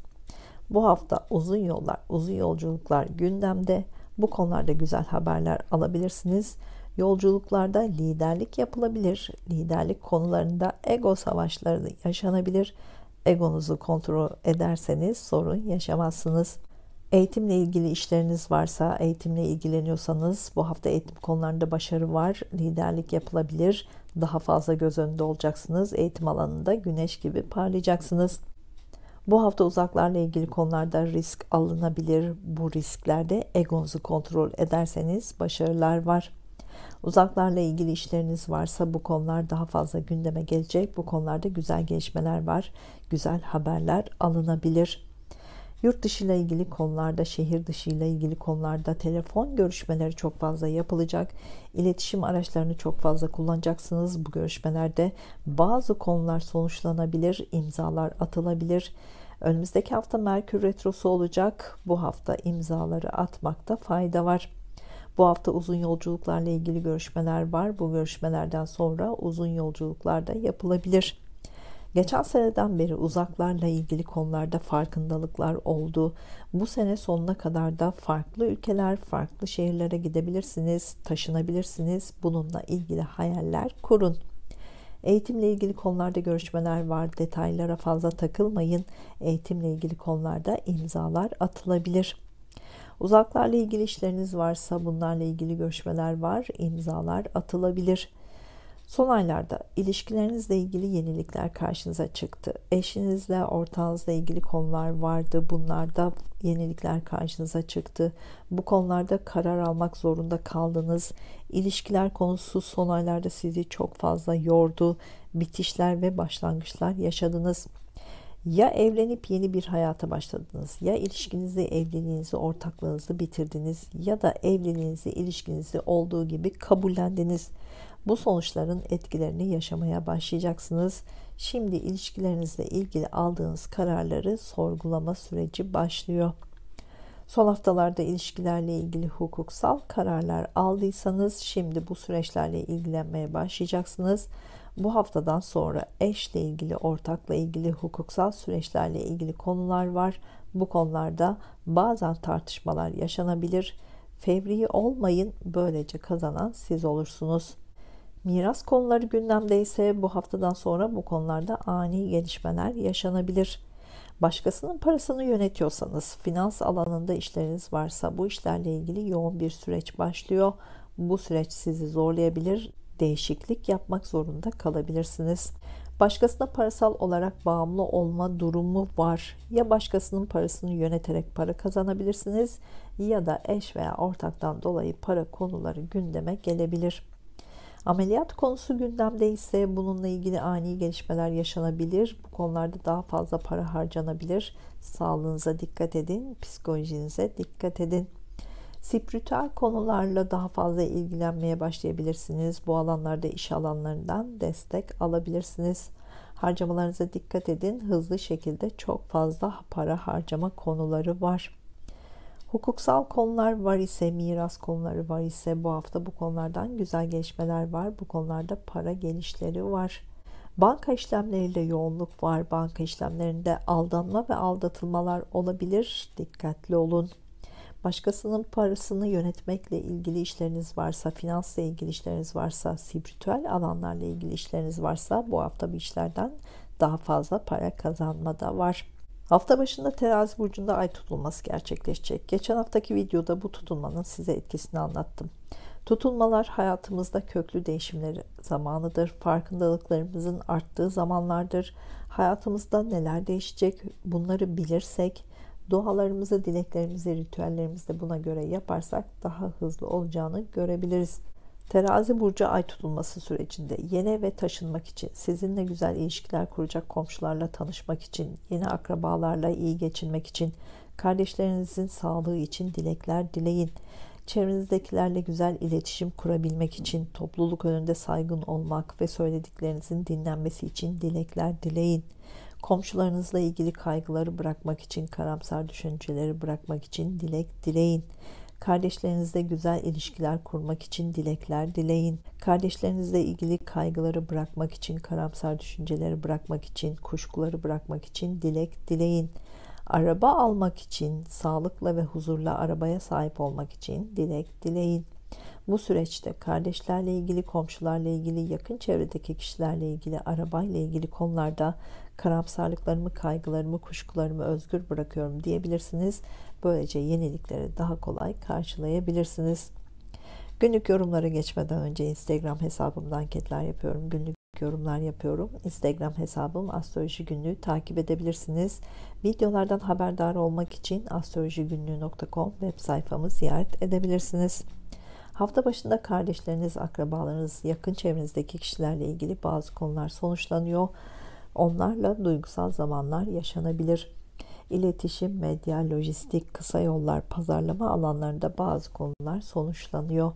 Bu hafta uzun yollar, uzun yolculuklar gündemde. Bu konularda güzel haberler alabilirsiniz. Yolculuklarda liderlik yapılabilir. Liderlik konularında ego savaşları yaşanabilir. Egonuzu kontrol ederseniz sorun yaşamazsınız. Eğitimle ilgili işleriniz varsa, eğitimle ilgileniyorsanız bu hafta eğitim konularında başarı var. Liderlik yapılabilir. Daha fazla göz önünde olacaksınız. Eğitim alanında güneş gibi parlayacaksınız. Bu hafta uzaklarla ilgili konularda risk alınabilir. Bu risklerde egonuzu kontrol ederseniz başarılar var. Uzaklarla ilgili işleriniz varsa bu konular daha fazla gündeme gelecek. Bu konularda güzel gelişmeler var. Güzel haberler alınabilir. Yurt dışı ile ilgili konularda, şehir dışı ile ilgili konularda telefon görüşmeleri çok fazla yapılacak. İletişim araçlarını çok fazla kullanacaksınız. Bu görüşmelerde bazı konular sonuçlanabilir, imzalar atılabilir. Önümüzdeki hafta Merkür Retrosu olacak. Bu hafta imzaları atmakta fayda var. Bu hafta uzun yolculuklarla ilgili görüşmeler var. Bu görüşmelerden sonra uzun yolculuklar da yapılabilir. Geçen seneden beri uzaklarla ilgili konularda farkındalıklar oldu. Bu sene sonuna kadar da farklı ülkeler, farklı şehirlere gidebilirsiniz, taşınabilirsiniz. Bununla ilgili hayaller kurun. Eğitimle ilgili konularda görüşmeler var. Detaylara fazla takılmayın. Eğitimle ilgili konularda imzalar atılabilir. Uzaklarla ilgili işleriniz varsa bunlarla ilgili görüşmeler var. İmzalar atılabilir. Son aylarda ilişkilerinizle ilgili yenilikler karşınıza çıktı. Eşinizle, ortağınızla ilgili konular vardı. Bunlarda yenilikler karşınıza çıktı. Bu konularda karar almak zorunda kaldınız. İlişkiler konusu son aylarda sizi çok fazla yordu. Bitişler ve başlangıçlar yaşadınız. Ya evlenip yeni bir hayata başladınız, ya ilişkinizi, evliliğinizi, ortaklığınızı bitirdiniz ya da evliliğinizi, ilişkinizi olduğu gibi kabullendiniz. Bu sonuçların etkilerini yaşamaya başlayacaksınız. Şimdi ilişkilerinizle ilgili aldığınız kararları sorgulama süreci başlıyor. Son haftalarda ilişkilerle ilgili hukuksal kararlar aldıysanız şimdi bu süreçlerle ilgilenmeye başlayacaksınız. Bu haftadan sonra eşle ilgili, ortakla ilgili hukuksal süreçlerle ilgili konular var. Bu konularda bazen tartışmalar yaşanabilir. Fevri olmayın, böylece kazanan siz olursunuz. Miras konuları gündemdeyse bu haftadan sonra bu konularda ani gelişmeler yaşanabilir. Başkasının parasını yönetiyorsanız, finans alanında işleriniz varsa bu işlerle ilgili yoğun bir süreç başlıyor. Bu süreç sizi zorlayabilir, değişiklik yapmak zorunda kalabilirsiniz. Başkasına parasal olarak bağımlı olma durumu var. Ya başkasının parasını yöneterek para kazanabilirsiniz ya da eş veya ortaktan dolayı para konuları gündeme gelebilir. Ameliyat konusu gündemde ise bununla ilgili ani gelişmeler yaşanabilir. Bu konularda daha fazla para harcanabilir. Sağlığınıza dikkat edin, psikolojinize dikkat edin. Spiritüel konularla daha fazla ilgilenmeye başlayabilirsiniz. Bu alanlarda iş alanlarından destek alabilirsiniz. Harcamalarınıza dikkat edin. Hızlı şekilde çok fazla para harcama konuları var. Hukuksal konular var ise, miras konuları var ise bu hafta bu konulardan güzel gelişmeler var. Bu konularda para gelişleri var. Banka işlemleriyle yoğunluk var. Banka işlemlerinde aldanma ve aldatılmalar olabilir. Dikkatli olun. Başkasının parasını yönetmekle ilgili işleriniz varsa, finansla ilgili işleriniz varsa, spiritüel alanlarla ilgili işleriniz varsa bu hafta bu işlerden daha fazla para kazanma da var. Hafta başında Terazi burcunda ay tutulması gerçekleşecek. Geçen haftaki videoda bu tutulmanın size etkisini anlattım. Tutulmalar hayatımızda köklü değişimleri zamanıdır. Farkındalıklarımızın arttığı zamanlardır. Hayatımızda neler değişecek bunları bilirsek, dualarımızı, dileklerimizi, ritüellerimizi de buna göre yaparsak daha hızlı olacağını görebiliriz. Terazi burcu ay tutulması sürecinde yeni eve taşınmak için, sizinle güzel ilişkiler kuracak komşularla tanışmak için, yeni akrabalarla iyi geçinmek için, kardeşlerinizin sağlığı için dilekler dileyin. Çevrenizdekilerle güzel iletişim kurabilmek için, topluluk önünde saygın olmak ve söylediklerinizin dinlenmesi için dilekler dileyin. Komşularınızla ilgili kaygıları bırakmak için, karamsar düşünceleri bırakmak için dilek dileyin. Kardeşlerinizle güzel ilişkiler kurmak için dilekler dileyin. Kardeşlerinizle ilgili kaygıları bırakmak için, karamsar düşünceleri bırakmak için, kuşkuları bırakmak için dilek dileyin. Araba almak için, sağlıkla ve huzurla arabaya sahip olmak için dilek dileyin. Bu süreçte kardeşlerle ilgili, komşularla ilgili, yakın çevredeki kişilerle ilgili, arabayla ilgili konularda karamsarlıklarımı, kaygılarımı, kuşkularımı özgür bırakıyorum diyebilirsiniz. Böylece yenilikleri daha kolay karşılayabilirsiniz. Günlük yorumlara geçmeden önce Instagram hesabımda anketler yapıyorum. Günlük yorumlar yapıyorum. Instagram hesabım Astroloji Günlüğü, takip edebilirsiniz. Videolardan haberdar olmak için astrolojigünlüğü.com web sayfamı ziyaret edebilirsiniz. Hafta başında kardeşleriniz, akrabalarınız, yakın çevrenizdeki kişilerle ilgili bazı konular sonuçlanıyor. Onlarla duygusal zamanlar yaşanabilir. İletişim, medya, lojistik, kısa yollar, pazarlama alanlarında bazı konular sonuçlanıyor.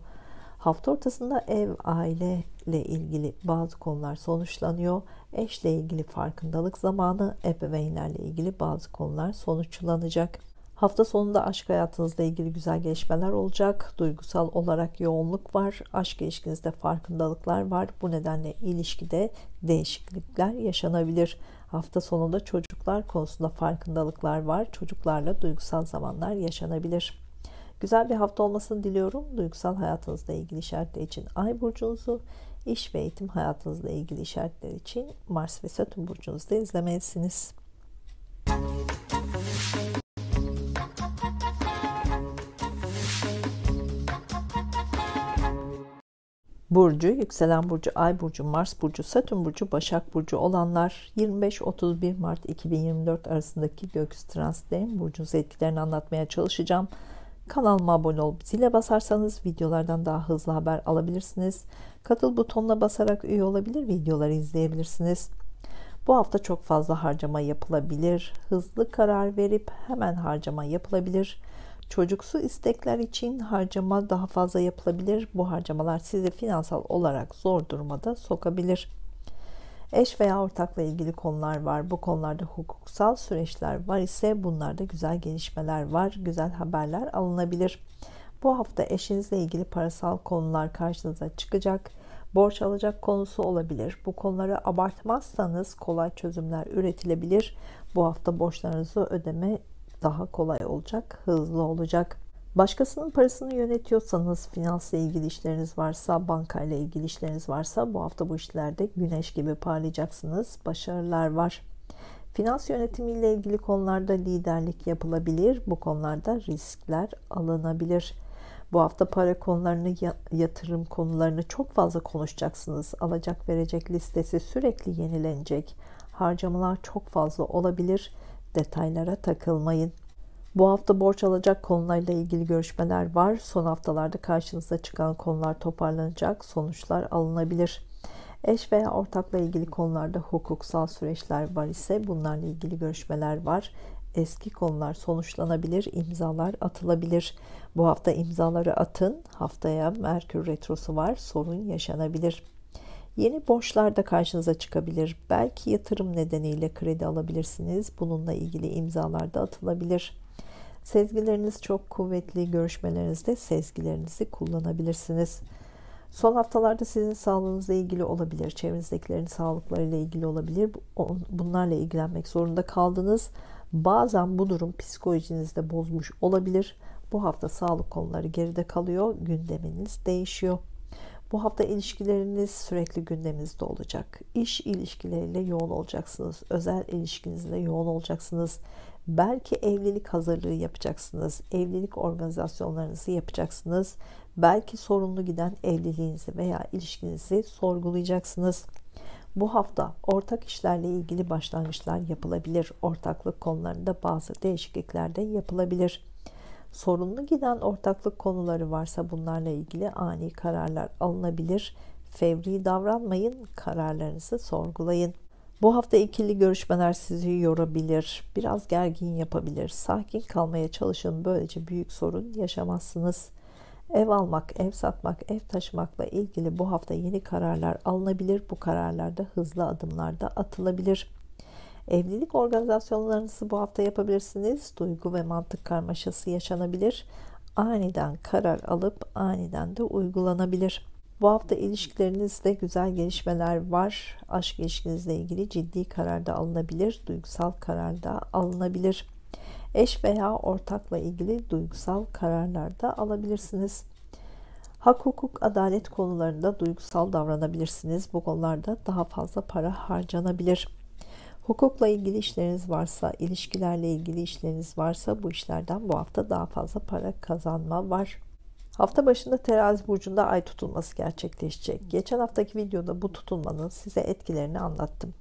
Hafta ortasında ev, aile ile ilgili bazı konular sonuçlanıyor. Eşle ilgili farkındalık zamanı, ebeveynlerle ilgili bazı konular sonuçlanacak. Hafta sonunda aşk hayatınızla ilgili güzel gelişmeler olacak. Duygusal olarak yoğunluk var. Aşk ilişkinizde farkındalıklar var. Bu nedenle ilişkide değişiklikler yaşanabilir. Hafta sonunda çocuklar konusunda farkındalıklar var. Çocuklarla duygusal zamanlar yaşanabilir. Güzel bir hafta olmasını diliyorum. Duygusal hayatınızla ilgili işaretler için Ay burcunuzu, iş ve eğitim hayatınızla ilgili işaretler için Mars ve Satürn burcunuzda izlemelisiniz. Burcu, yükselen burcu, ay burcu, Mars burcu, Satürn burcu, Başak burcu olanlar 25-31 Mart 2024 arasındaki gökyüzü transitlerin burcunuz etkilerini anlatmaya çalışacağım. Kanalıma abone olup zile basarsanız videolardan daha hızlı haber alabilirsiniz. Katıl butonuna basarak üye olabilir, videoları izleyebilirsiniz. Bu hafta çok fazla harcama yapılabilir. Hızlı karar verip hemen harcama yapılabilir. Çocuksu istekler için harcama daha fazla yapılabilir. Bu harcamalar sizi finansal olarak zor duruma da sokabilir. Eş veya ortakla ilgili konular var. Bu konularda hukuksal süreçler var ise bunlarda güzel gelişmeler var. Güzel haberler alınabilir. Bu hafta eşinizle ilgili parasal konular karşınıza çıkacak. Borç alacak konusu olabilir. Bu konuları abartmazsanız kolay çözümler üretilebilir. Bu hafta borçlarınızı ödeme daha kolay olacak, hızlı olacak. Başkasının parasını yönetiyorsanız, finansla ilgili işleriniz varsa, bankayla ilgili işleriniz varsa bu hafta bu işlerde güneş gibi parlayacaksınız. Başarılar var. Finans yönetimiyle ilgili konularda liderlik yapılabilir. Bu konularda riskler alınabilir. Bu hafta para konularını, yatırım konularını çok fazla konuşacaksınız. Alacak verecek listesi sürekli yenilenecek. Harcamalar çok fazla olabilir. Detaylara takılmayın. Bu hafta borç alacak konularla ilgili görüşmeler var. Son haftalarda karşınıza çıkan konular toparlanacak. Sonuçlar alınabilir. Eş veya ortakla ilgili konularda hukuksal süreçler var ise bunlarla ilgili görüşmeler var. Eski konular sonuçlanabilir, imzalar atılabilir. Bu hafta imzaları atın. Haftaya Merkür Retrosu var. Sorun yaşanabilir. Yeni borçlar da karşınıza çıkabilir. Belki yatırım nedeniyle kredi alabilirsiniz. Bununla ilgili imzalar da atılabilir. Sezgileriniz çok kuvvetli. Görüşmelerinizde sezgilerinizi kullanabilirsiniz. Son haftalarda sizin sağlığınızla ilgili olabilir. Çevrenizdekilerin sağlıklarıyla ilgili olabilir. Bunlarla ilgilenmek zorunda kaldınız. Bazen bu durum psikolojinizi de bozmuş olabilir. Bu hafta sağlık konuları geride kalıyor. Gündeminiz değişiyor. Bu hafta ilişkileriniz sürekli gündeminizde olacak. İş ilişkileriyle yoğun olacaksınız. Özel ilişkinizle yoğun olacaksınız. Belki evlilik hazırlığı yapacaksınız. Evlilik organizasyonlarınızı yapacaksınız. Belki sorunlu giden evliliğinizi veya ilişkinizi sorgulayacaksınız. Bu hafta ortak işlerle ilgili başlangıçlar yapılabilir. Ortaklık konularında bazı değişiklikler de yapılabilir. Sorunlu giden ortaklık konuları varsa bunlarla ilgili ani kararlar alınabilir. Fevri davranmayın, kararlarınızı sorgulayın. Bu hafta ikili görüşmeler sizi yorabilir, biraz gergin yapabilir. Sakin kalmaya çalışın, böylece büyük sorun yaşamazsınız. Ev almak, ev satmak, ev taşımakla ilgili bu hafta yeni kararlar alınabilir. Bu kararlarda hızlı adımlar da atılabilir. Evlilik organizasyonlarınızı bu hafta yapabilirsiniz. Duygu ve mantık karmaşası yaşanabilir. Aniden karar alıp aniden de uygulanabilir. Bu hafta ilişkilerinizde güzel gelişmeler var. Aşk ilişkinizle ilgili ciddi karar da alınabilir. Duygusal karar da alınabilir. Eş veya ortakla ilgili duygusal kararlar da alabilirsiniz. Hak, hukuk, adalet konularında duygusal davranabilirsiniz. Bu konularda daha fazla para harcanabilir. Hukukla ilgili işleriniz varsa, ilişkilerle ilgili işleriniz varsa bu işlerden bu hafta daha fazla para kazanma var. Hafta başında Terazi burcunda ay tutulması gerçekleşecek. Geçen haftaki videoda bu tutulmanın size etkilerini anlattım.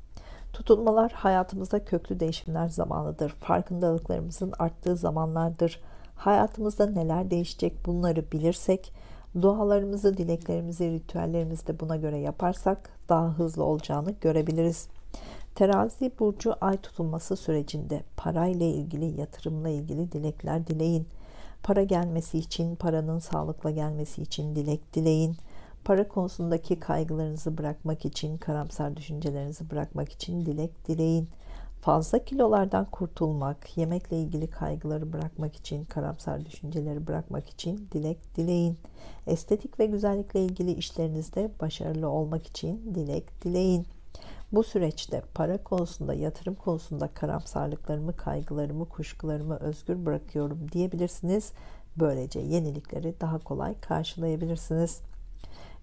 Tutulmalar hayatımızda köklü değişimler zamanıdır. Farkındalıklarımızın arttığı zamanlardır. Hayatımızda neler değişecek bunları bilirsek, dualarımızı, dileklerimizi, ritüellerimizi de buna göre yaparsak daha hızlı olacağını görebiliriz. Terazi burcu ay tutulması sürecinde parayla ilgili, yatırımla ilgili dilekler dileyin. Para gelmesi için, paranın sağlıkla gelmesi için dilek dileyin. Para konusundaki kaygılarınızı bırakmak için, karamsar düşüncelerinizi bırakmak için dilek dileyin. Fazla kilolardan kurtulmak, yemekle ilgili kaygıları bırakmak için, karamsar düşünceleri bırakmak için dilek dileyin. Estetik ve güzellikle ilgili işlerinizde başarılı olmak için dilek dileyin. Bu süreçte para konusunda, yatırım konusunda karamsarlıklarımı, kaygılarımı, kuşkularımı özgür bırakıyorum diyebilirsiniz. Böylece yenilikleri daha kolay karşılayabilirsiniz.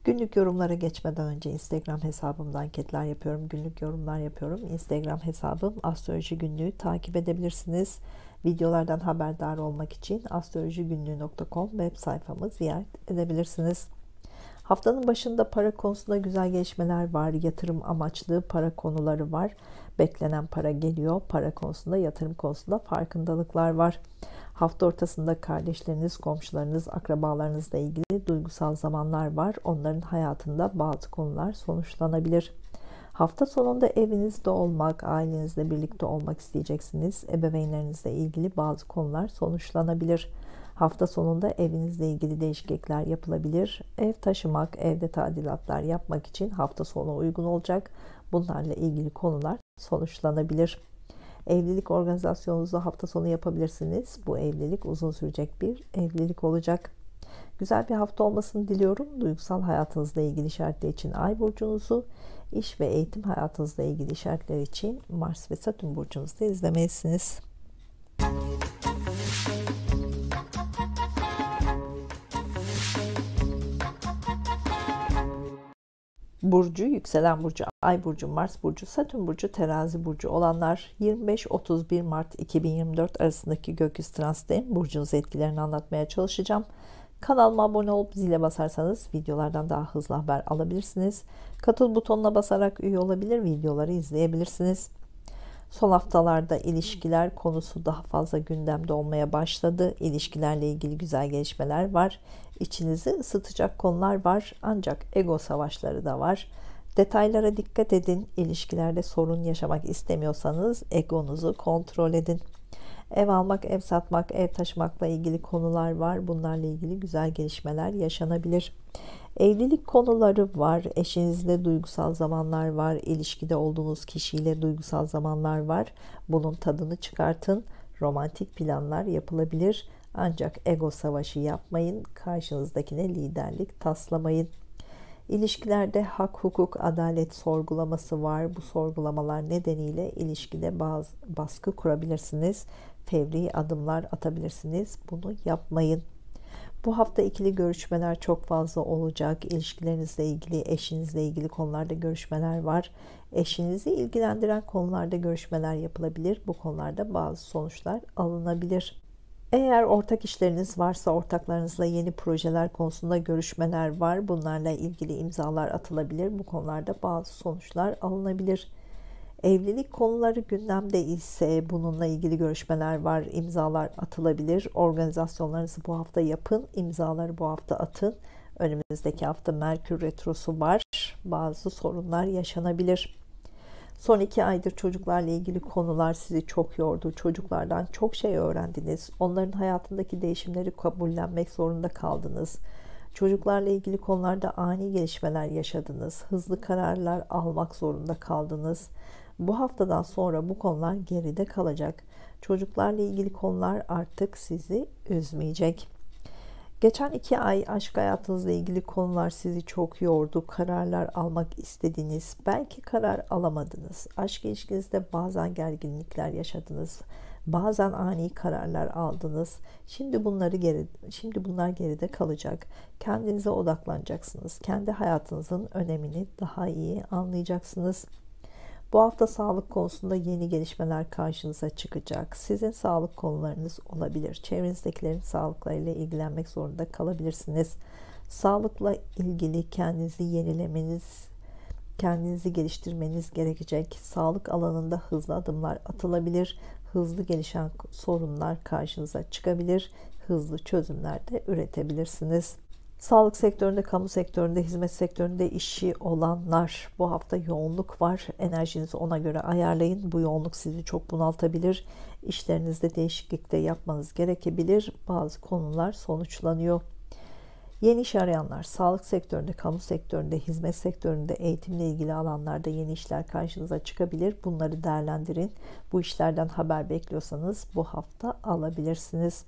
Günlük yorumlara geçmeden önce Instagram hesabımda anketler yapıyorum. Günlük yorumlar yapıyorum. Instagram hesabım Astroloji Günlüğü, takip edebilirsiniz. Videolardan haberdar olmak için astrolojigünlüğü.com web sayfamı ziyaret edebilirsiniz. Haftanın başında para konusunda güzel gelişmeler var. Yatırım amaçlı para konuları var. Beklenen para geliyor. Para konusunda, yatırım konusunda farkındalıklar var. Hafta ortasında kardeşleriniz, komşularınız, akrabalarınızla ilgili duygusal zamanlar var. Onların hayatında bazı konular sonuçlanabilir. Hafta sonunda evinizde olmak, ailenizle birlikte olmak isteyeceksiniz. Ebeveynlerinizle ilgili bazı konular sonuçlanabilir. Hafta sonunda evinizle ilgili değişiklikler yapılabilir. Ev taşımak, evde tadilatlar yapmak için hafta sonu uygun olacak. Bunlarla ilgili konular sonuçlanabilir. Evlilik organizasyonunuzu hafta sonu yapabilirsiniz. Bu evlilik uzun sürecek bir evlilik olacak. Güzel bir hafta olmasını diliyorum. Duygusal hayatınızla ilgili işaretler için Ay burcunuzu, iş ve eğitim hayatınızla ilgili işaretler için Mars ve Satürn burcunuzu da izlemelisiniz. Burcu, yükselen burcu, Ay burcu, Mars burcu, Satürn burcu, Terazi burcu olanlar 25-31 Mart 2024 arasındaki gökyüzü transitlerin burcunuz etkilerini anlatmaya çalışacağım. Kanalıma abone olup zile basarsanız videolardan daha hızlı haber alabilirsiniz. Katıl butonuna basarak üye olabilir, videoları izleyebilirsiniz. Son haftalarda ilişkiler konusu daha fazla gündemde olmaya başladı. İlişkilerle ilgili güzel gelişmeler var. İçinizi ısıtacak konular var. Ancak ego savaşları da var. Detaylara dikkat edin. İlişkilerde sorun yaşamak istemiyorsanız egonuzu kontrol edin. Ev almak, ev satmak, ev taşımakla ilgili konular var. Bunlarla ilgili güzel gelişmeler yaşanabilir. Evlilik konuları var. Eşinizle duygusal zamanlar var. İlişkide olduğunuz kişiyle duygusal zamanlar var. Bunun tadını çıkartın. Romantik planlar yapılabilir. Ancak ego savaşı yapmayın. Karşınızdakine liderlik taslamayın. İlişkilerde hak, hukuk, adalet sorgulaması var. Bu sorgulamalar nedeniyle ilişkide bazı baskı kurabilirsiniz. Fevri adımlar atabilirsiniz. Bunu yapmayın. Bu hafta ikili görüşmeler çok fazla olacak. İlişkilerinizle ilgili, eşinizle ilgili konularda görüşmeler var. Eşinizi ilgilendiren konularda görüşmeler yapılabilir. Bu konularda bazı sonuçlar alınabilir. Eğer ortak işleriniz varsa ortaklarınızla yeni projeler konusunda görüşmeler var. Bunlarla ilgili imzalar atılabilir. Bu konularda bazı sonuçlar alınabilir. Evlilik konuları gündemde ise bununla ilgili görüşmeler var, imzalar atılabilir. Organizasyonlarınızı bu hafta yapın, imzaları bu hafta atın. Önümüzdeki hafta Merkür Retrosu var. Bazı sorunlar yaşanabilir. Son 2 aydır çocuklarla ilgili konular sizi çok yordu. Çocuklardan çok şey öğrendiniz. Onların hayatındaki değişimleri kabullenmek zorunda kaldınız. Çocuklarla ilgili konularda ani gelişmeler yaşadınız. Hızlı kararlar almak zorunda kaldınız. Bu haftadan sonra bu konular geride kalacak. Çocuklarla ilgili konular artık sizi üzmeyecek. Geçen 2 ay aşk hayatınızla ilgili konular sizi çok yordu. Kararlar almak istediniz. Belki karar alamadınız. Aşk ilişkinizde bazen gerginlikler yaşadınız. Bazen ani kararlar aldınız. Şimdi bunlar geride kalacak. Kendinize odaklanacaksınız. Kendi hayatınızın önemini daha iyi anlayacaksınız. Bu hafta sağlık konusunda yeni gelişmeler karşınıza çıkacak. Sizin sağlık konularınız olabilir. Çevrenizdekilerin sağlıklarıyla ilgilenmek zorunda kalabilirsiniz. Sağlıkla ilgili kendinizi yenilemeniz, kendinizi geliştirmeniz gerekecek. Sağlık alanında hızlı adımlar atılabilir. Hızlı gelişen sorunlar karşınıza çıkabilir. Hızlı çözümler de üretebilirsiniz. Sağlık sektöründe, kamu sektöründe, hizmet sektöründe işi olanlar, bu hafta yoğunluk var. Enerjinizi ona göre ayarlayın. Bu yoğunluk sizi çok bunaltabilir. İşlerinizde değişiklik de yapmanız gerekebilir. Bazı konular sonuçlanıyor. Yeni iş arayanlar, sağlık sektöründe, kamu sektöründe, hizmet sektöründe, eğitimle ilgili alanlarda yeni işler karşınıza çıkabilir. Bunları değerlendirin. Bu işlerden haber bekliyorsanız bu hafta alabilirsiniz.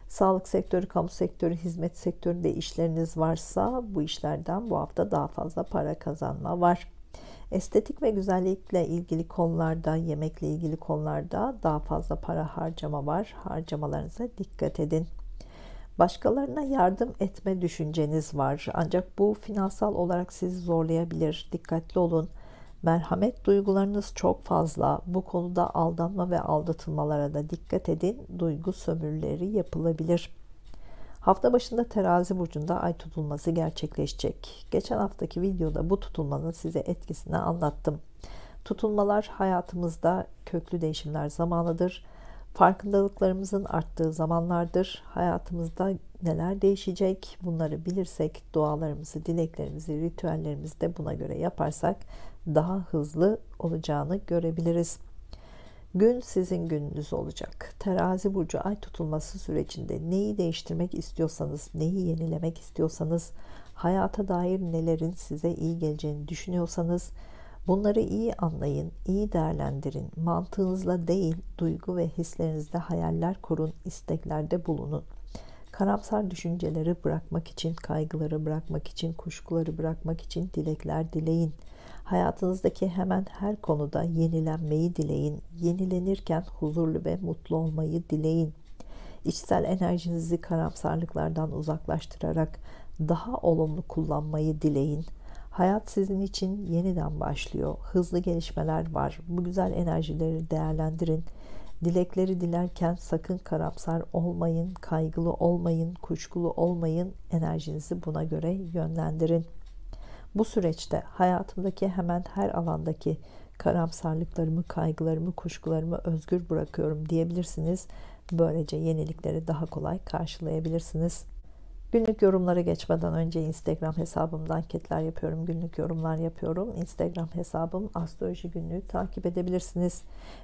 Sağlık sektörü, kamu sektörü, hizmet sektöründe işleriniz varsa bu işlerden bu hafta daha fazla para kazanma var. Estetik ve güzellikle ilgili konularda, yemekle ilgili konularda daha fazla para harcama var. Harcamalarınıza dikkat edin. Başkalarına yardım etme düşünceniz var. Ancak bu finansal olarak sizi zorlayabilir. Dikkatli olun. Merhamet duygularınız çok fazla. Bu konuda aldanma ve aldatılmalara da dikkat edin. Duygu sömürüleri yapılabilir. Hafta başında Terazi burcunda ay tutulması gerçekleşecek. Geçen haftaki videoda bu tutulmanın size etkisini anlattım. Tutulmalar hayatımızda köklü değişimler zamanıdır. Farkındalıklarımızın arttığı zamanlardır. Hayatımızda neler değişecek bunları bilirsek, dualarımızı, dileklerimizi, ritüellerimizi de buna göre yaparsak daha hızlı olacağını görebiliriz. Gün sizin gününüz olacak. Terazi burcu ay tutulması sürecinde neyi değiştirmek istiyorsanız, neyi yenilemek istiyorsanız, hayata dair nelerin size iyi geleceğini düşünüyorsanız bunları iyi anlayın, iyi değerlendirin. Mantığınızla değil, duygu ve hislerinizle hayaller kurun, isteklerde bulunun. Karamsar düşünceleri bırakmak için, kaygıları bırakmak için, kuşkuları bırakmak için dilekler dileyin. Hayatınızdaki hemen her konuda yenilenmeyi dileyin. Yenilenirken huzurlu ve mutlu olmayı dileyin. İçsel enerjinizi karamsarlıklardan uzaklaştırarak daha olumlu kullanmayı dileyin. Hayat sizin için yeniden başlıyor. Hızlı gelişmeler var. Bu güzel enerjileri değerlendirin. Dilekleri dilerken sakın karamsar olmayın, kaygılı olmayın, kuşkulu olmayın. Enerjinizi buna göre yönlendirin. Bu süreçte hayatımdaki hemen her alandaki karamsarlıklarımı, kaygılarımı, kuşkularımı özgür bırakıyorum diyebilirsiniz. Böylece yenilikleri daha kolay karşılayabilirsiniz. Günlük yorumlara geçmeden önce Instagram hesabımda anketler yapıyorum, günlük yorumlar yapıyorum. Instagram hesabım Astroloji Günlüğü, takip edebilirsiniz.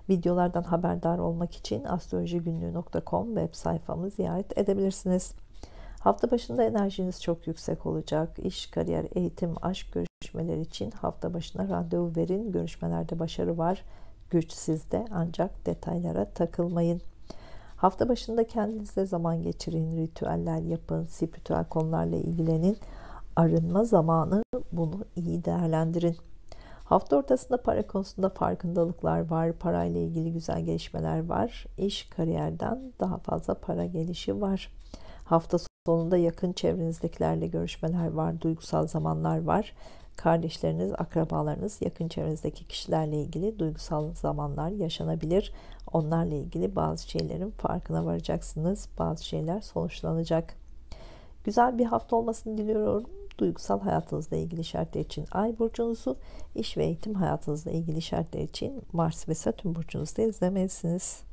Videolardan haberdar olmak için astrolojigunluğu.com web sayfamı ziyaret edebilirsiniz. Hafta başında enerjiniz çok yüksek olacak. İş, kariyer, eğitim, aşk görüşmeleri için hafta başına randevu verin. Görüşmelerde başarı var. Güç sizde, ancak detaylara takılmayın. Hafta başında kendinize zaman geçirin, ritüeller yapın, spiritüel konularla ilgilenin. Arınma zamanı, bunu iyi değerlendirin. Hafta ortasında para konusunda farkındalıklar var. Parayla ilgili güzel gelişmeler var. İş, kariyerden daha fazla para gelişi var. Hafta sonunda yakın çevrenizdekilerle görüşmeler var, duygusal zamanlar var. Kardeşleriniz, akrabalarınız, yakın çevrenizdeki kişilerle ilgili duygusal zamanlar yaşanabilir. Onlarla ilgili bazı şeylerin farkına varacaksınız. Bazı şeyler sonuçlanacak. Güzel bir hafta olmasını diliyorum. Duygusal hayatınızla ilgili şartlar için Ay burcunuzu, iş ve eğitim hayatınızla ilgili şartlar için Mars ve Satürn burcunuzda izlemelisiniz.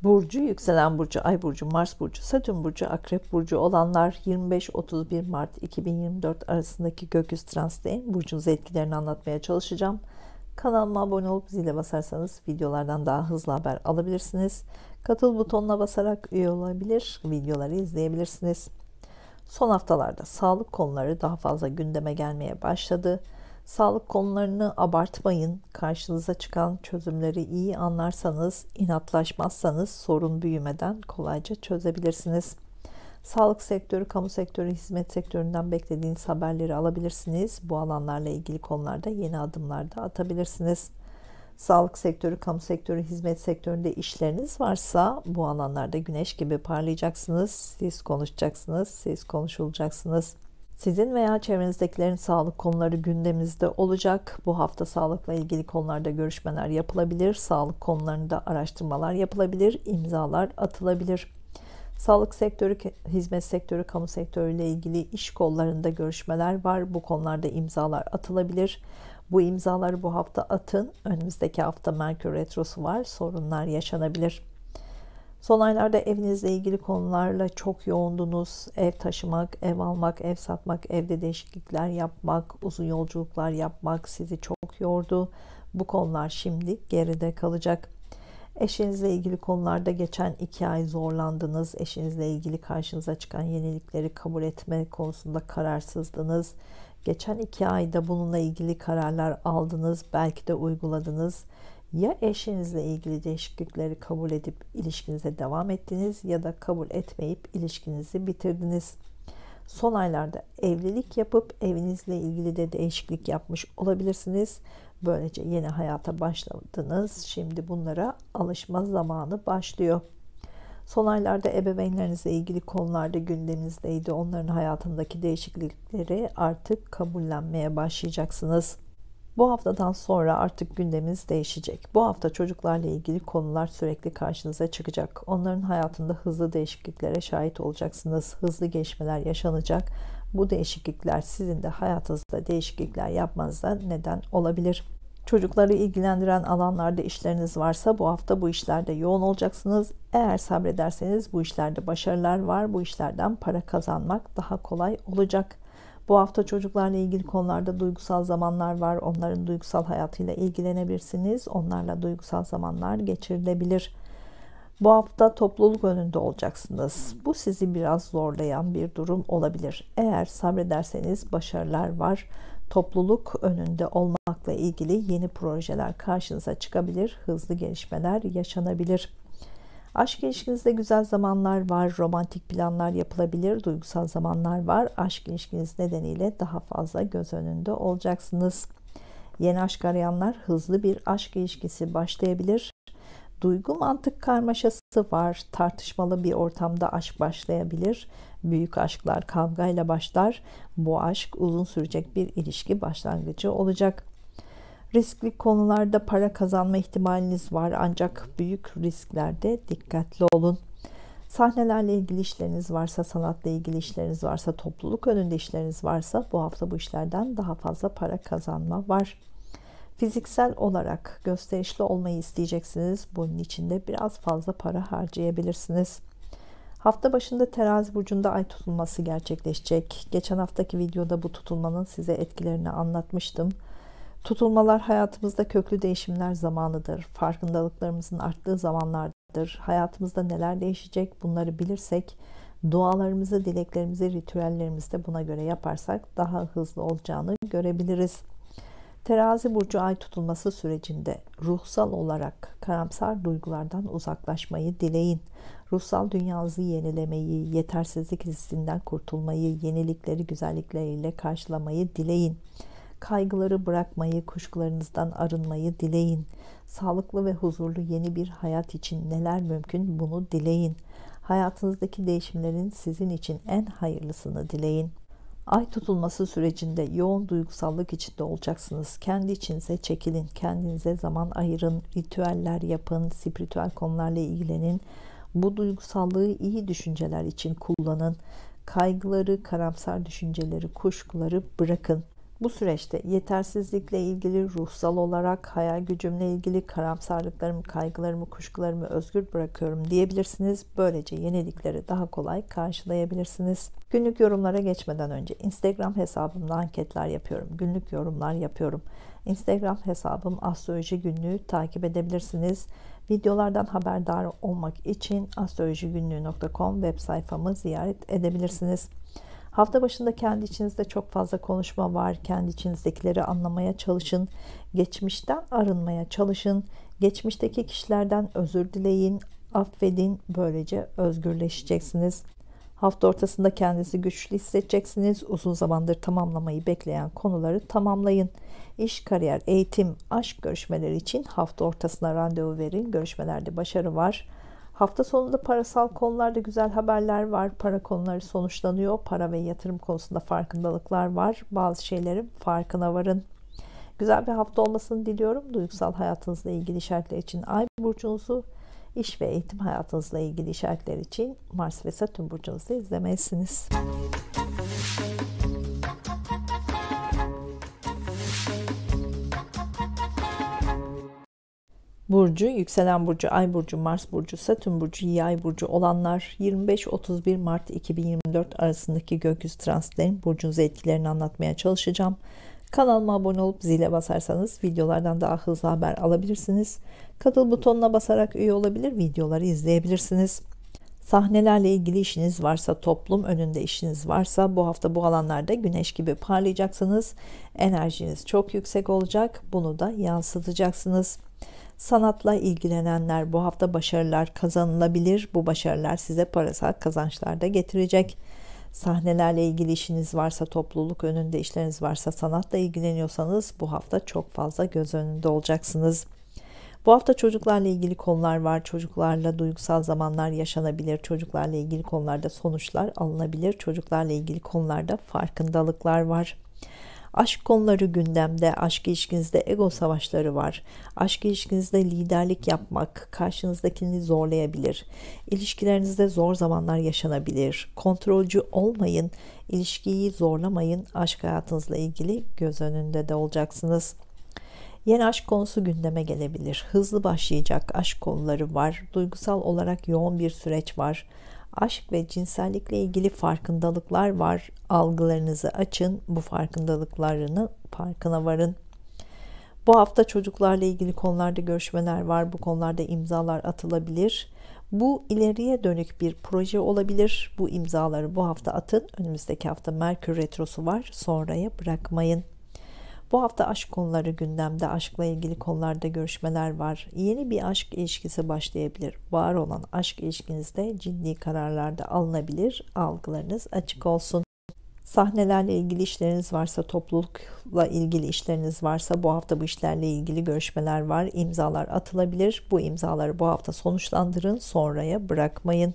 Burcu, yükselen burcu, ay burcu, Mars burcu, Satürn burcu, Akrep burcu olanlar 25-31 Mart 2024 arasındaki gökyüzü transitinin burcunuzu etkilerini anlatmaya çalışacağım. Kanalıma abone olup zile basarsanız videolardan daha hızlı haber alabilirsiniz. Katıl butonuna basarak üye olabilir, videoları izleyebilirsiniz. Son haftalarda sağlık konuları daha fazla gündeme gelmeye başladı. Sağlık konularını abartmayın. Karşınıza çıkan çözümleri iyi anlarsanız, inatlaşmazsanız sorun büyümeden kolayca çözebilirsiniz. Sağlık sektörü, kamu sektörü, hizmet sektöründen beklediğiniz haberleri alabilirsiniz. Bu alanlarla ilgili konularda yeni adımlar da atabilirsiniz. Sağlık sektörü, kamu sektörü, hizmet sektöründe işleriniz varsa bu alanlarda güneş gibi parlayacaksınız. Siz konuşacaksınız, siz konuşulacaksınız. Sizin veya çevrenizdekilerin sağlık konuları gündeminizde olacak. Bu hafta sağlıkla ilgili konularda görüşmeler yapılabilir. Sağlık konularında araştırmalar yapılabilir, imzalar atılabilir. Sağlık sektörü, hizmet sektörü, kamu sektörü ile ilgili iş kollarında görüşmeler var. Bu konularda imzalar atılabilir. Bu imzaları bu hafta atın. Önümüzdeki hafta Merkür Retrosu var. Sorunlar yaşanabilir. Son aylarda evinizle ilgili konularla çok yoğundunuz. Ev taşımak, ev almak, ev satmak, evde değişiklikler yapmak, uzun yolculuklar yapmak sizi çok yordu. Bu konular şimdi geride kalacak. Eşinizle ilgili konularda geçen 2 ay zorlandınız. Eşinizle ilgili karşınıza çıkan yenilikleri kabul etme konusunda kararsızdınız. Geçen 2 ayda bununla ilgili kararlar aldınız, belki de uyguladınız. Ya eşinizle ilgili değişiklikleri kabul edip ilişkinize devam ettiniz ya da kabul etmeyip ilişkinizi bitirdiniz. Son aylarda evlilik yapıp evinizle ilgili de değişiklik yapmış olabilirsiniz. Böylece yeni hayata başladınız. Şimdi bunlara alışma zamanı başlıyor. Son aylarda ebeveynlerinizle ilgili konularda gündeminizdeydi. Onların hayatındaki değişiklikleri artık kabullenmeye başlayacaksınız. Bu haftadan sonra artık gündeminiz değişecek. Bu hafta çocuklarla ilgili konular sürekli karşınıza çıkacak. Onların hayatında hızlı değişikliklere şahit olacaksınız. Hızlı gelişmeler yaşanacak. Bu değişiklikler sizin de hayatınızda değişiklikler yapmanıza neden olabilir. Çocukları ilgilendiren alanlarda işleriniz varsa bu hafta bu işlerde yoğun olacaksınız. Eğer sabrederseniz bu işlerde başarılar var. Bu işlerden para kazanmak daha kolay olacak. Bu hafta çocuklarla ilgili konularda duygusal zamanlar var. Onların duygusal hayatıyla ilgilenebilirsiniz. Onlarla duygusal zamanlar geçirilebilir. Bu hafta topluluk önünde olacaksınız. Bu sizi biraz zorlayan bir durum olabilir. Eğer sabrederseniz başarılar var. Topluluk önünde olmakla ilgili yeni projeler karşınıza çıkabilir. Hızlı gelişmeler yaşanabilir. Aşk ilişkinizde güzel zamanlar var. Romantik planlar yapılabilir. Duygusal zamanlar var. Aşk ilişkiniz nedeniyle daha fazla göz önünde olacaksınız. Yeni aşk arayanlar hızlı bir aşk ilişkisi başlayabilir. Duygu mantık karmaşası var. Tartışmalı bir ortamda aşk başlayabilir. Büyük aşklar kavgayla başlar. Bu aşk uzun sürecek bir ilişki başlangıcı olacak. Riskli konularda para kazanma ihtimaliniz var ancak büyük risklerde dikkatli olun. Sahnelerle ilgili işleriniz varsa, sanatla ilgili işleriniz varsa, topluluk önünde işleriniz varsa bu hafta bu işlerden daha fazla para kazanma var. Fiziksel olarak gösterişli olmayı isteyeceksiniz. Bunun için de biraz fazla para harcayabilirsiniz. Hafta başında Terazi burcunda ay tutulması gerçekleşecek. Geçen haftaki videoda bu tutulmanın size etkilerini anlatmıştım. Tutulmalar hayatımızda köklü değişimler zamanıdır. Farkındalıklarımızın arttığı zamanlardır. Hayatımızda neler değişecek bunları bilirsek, dualarımızı, dileklerimizi, ritüellerimizi de buna göre yaparsak daha hızlı olacağını görebiliriz. Terazi burcu ay tutulması sürecinde ruhsal olarak karamsar duygulardan uzaklaşmayı dileyin. Ruhsal dünyanızı yenilemeyi, yetersizlik hissinden kurtulmayı, yenilikleri güzellikleriyle karşılamayı dileyin. Kaygıları bırakmayı, kuşkularınızdan arınmayı dileyin. Sağlıklı ve huzurlu yeni bir hayat için neler mümkün bunu dileyin. Hayatınızdaki değişimlerin sizin için en hayırlısını dileyin. Ay tutulması sürecinde yoğun duygusallık içinde olacaksınız. Kendi içinize çekilin, kendinize zaman ayırın, ritüeller yapın, spiritüel konularla ilgilenin. Bu duygusallığı iyi düşünceler için kullanın. Kaygıları, karamsar düşünceleri, kuşkuları bırakın. Bu süreçte yetersizlikle ilgili, ruhsal olarak hayal gücümle ilgili karamsarlıklarımı, kaygılarımı, kuşkularımı özgür bırakıyorum diyebilirsiniz. Böylece yenilikleri daha kolay karşılayabilirsiniz. Günlük yorumlara geçmeden önce Instagram hesabımda anketler yapıyorum. Günlük yorumlar yapıyorum. Instagram hesabım Astroloji Günlüğü, takip edebilirsiniz. Videolardan haberdar olmak için astrolojigünlüğü.com web sayfamı ziyaret edebilirsiniz. Hafta başında kendi içinizde çok fazla konuşma var. Kendi içinizdekileri anlamaya çalışın. Geçmişten arınmaya çalışın. Geçmişteki kişilerden özür dileyin, affedin. Böylece özgürleşeceksiniz. Hafta ortasında kendinizi güçlü hissedeceksiniz. Uzun zamandır tamamlamayı bekleyen konuları tamamlayın. İş, kariyer, eğitim, aşk görüşmeleri için hafta ortasına randevu verin. Görüşmelerde başarı var. Hafta sonunda parasal konularda güzel haberler var. Para konuları sonuçlanıyor. Para ve yatırım konusunda farkındalıklar var. Bazı şeylerin farkına varın. Güzel bir hafta olmasını diliyorum. Duygusal hayatınızla ilgili işaretler için Ay burcunuzu, iş ve eğitim hayatınızla ilgili işaretler için Mars ve Satürn burcunuzu izlemelisiniz. Burcu, yükselen burcu, ay burcu, Mars burcu, Satürn burcu, yay burcu olanlar 25-31 Mart 2024 arasındaki gökyüzü transitlerin burcunuza etkilerini anlatmaya çalışacağım. Kanalıma abone olup zile basarsanız videolardan daha hızlı haber alabilirsiniz. Katıl butonuna basarak üye olabilir, videoları izleyebilirsiniz. Sahnelerle ilgili işiniz varsa, toplum önünde işiniz varsa bu hafta bu alanlarda güneş gibi parlayacaksınız. Enerjiniz çok yüksek olacak. Bunu da yansıtacaksınız. Sanatla ilgilenenler bu hafta başarılar kazanılabilir. Bu başarılar size parasal kazançlar da getirecek. Sahnelerle ilgili işiniz varsa, topluluk önünde işleriniz varsa, sanatla ilgileniyorsanız bu hafta çok fazla göz önünde olacaksınız. Bu hafta çocuklarla ilgili konular var. Çocuklarla duygusal zamanlar yaşanabilir. Çocuklarla ilgili konularda sonuçlar alınabilir. Çocuklarla ilgili konularda farkındalıklar var. Aşk konuları gündemde. Aşk ilişkinizde ego savaşları var. Aşk ilişkinizde liderlik yapmak karşınızdakini zorlayabilir. İlişkilerinizde zor zamanlar yaşanabilir. Kontrolcü olmayın. İlişkiyi zorlamayın. Aşk hayatınızla ilgili göz önünde de olacaksınız. Yeni aşk konusu gündeme gelebilir. Hızlı başlayacak aşk konuları var. Duygusal olarak yoğun bir süreç var. Aşk ve cinsellikle ilgili farkındalıklar var. Algılarınızı açın. Bu farkındalıklarını farkına varın. Bu hafta çocuklarla ilgili konularda görüşmeler var. Bu konularda imzalar atılabilir. Bu ileriye dönük bir proje olabilir. Bu imzaları bu hafta atın. Önümüzdeki hafta Merkür Retrosu var. Sonraya bırakmayın. Bu hafta aşk konuları gündemde. Aşkla ilgili konularda görüşmeler var. Yeni bir aşk ilişkisi başlayabilir. Var olan aşk ilişkinizde ciddi kararlar da alınabilir. Algılarınız açık olsun. Sahnelerle ilgili işleriniz varsa, toplulukla ilgili işleriniz varsa bu hafta bu işlerle ilgili görüşmeler var. İmzalar atılabilir. Bu imzaları bu hafta sonuçlandırın. Sonraya bırakmayın.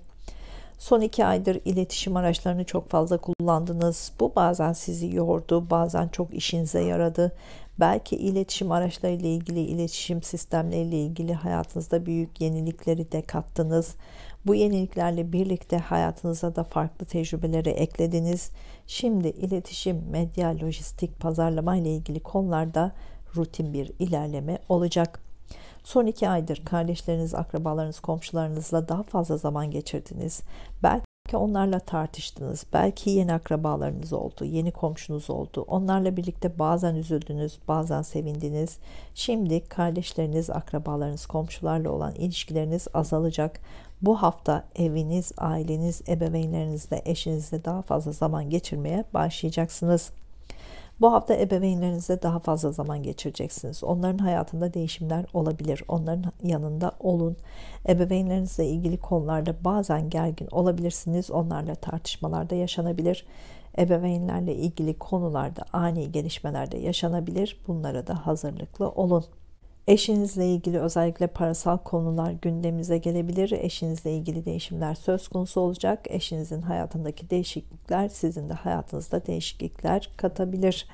Son 2 aydır iletişim araçlarını çok fazla kullandınız. Bu bazen sizi yordu, bazen çok işinize yaradı. Belki iletişim araçlarıyla ilgili, iletişim sistemleriyle ilgili hayatınızda büyük yenilikleri de kattınız. Bu yeniliklerle birlikte hayatınıza da farklı tecrübeleri eklediniz. Şimdi iletişim, medya, lojistik, pazarlama ile ilgili konularda rutin bir ilerleme olacak. Son 2 aydır kardeşleriniz, akrabalarınız, komşularınızla daha fazla zaman geçirdiniz. Belki onlarla tartıştınız. Belki yeni akrabalarınız oldu, yeni komşunuz oldu. Onlarla birlikte bazen üzüldünüz, bazen sevindiniz. Şimdi kardeşleriniz, akrabalarınız, komşularla olan ilişkileriniz azalacak. Bu hafta eviniz, aileniz, ebeveynlerinizle, eşinizle daha fazla zaman geçirmeye başlayacaksınız. Bu hafta ebeveynlerinizle daha fazla zaman geçireceksiniz. Onların hayatında değişimler olabilir. Onların yanında olun. Ebeveynlerinizle ilgili konularda bazen gergin olabilirsiniz. Onlarla tartışmalar da yaşanabilir. Ebeveynlerle ilgili konularda ani gelişmeler de yaşanabilir. Bunlara da hazırlıklı olun. Eşinizle ilgili özellikle parasal konular gündemimize gelebilir. Eşinizle ilgili değişimler söz konusu olacak. Eşinizin hayatındaki değişiklikler sizin de hayatınızda değişiklikler katabilir.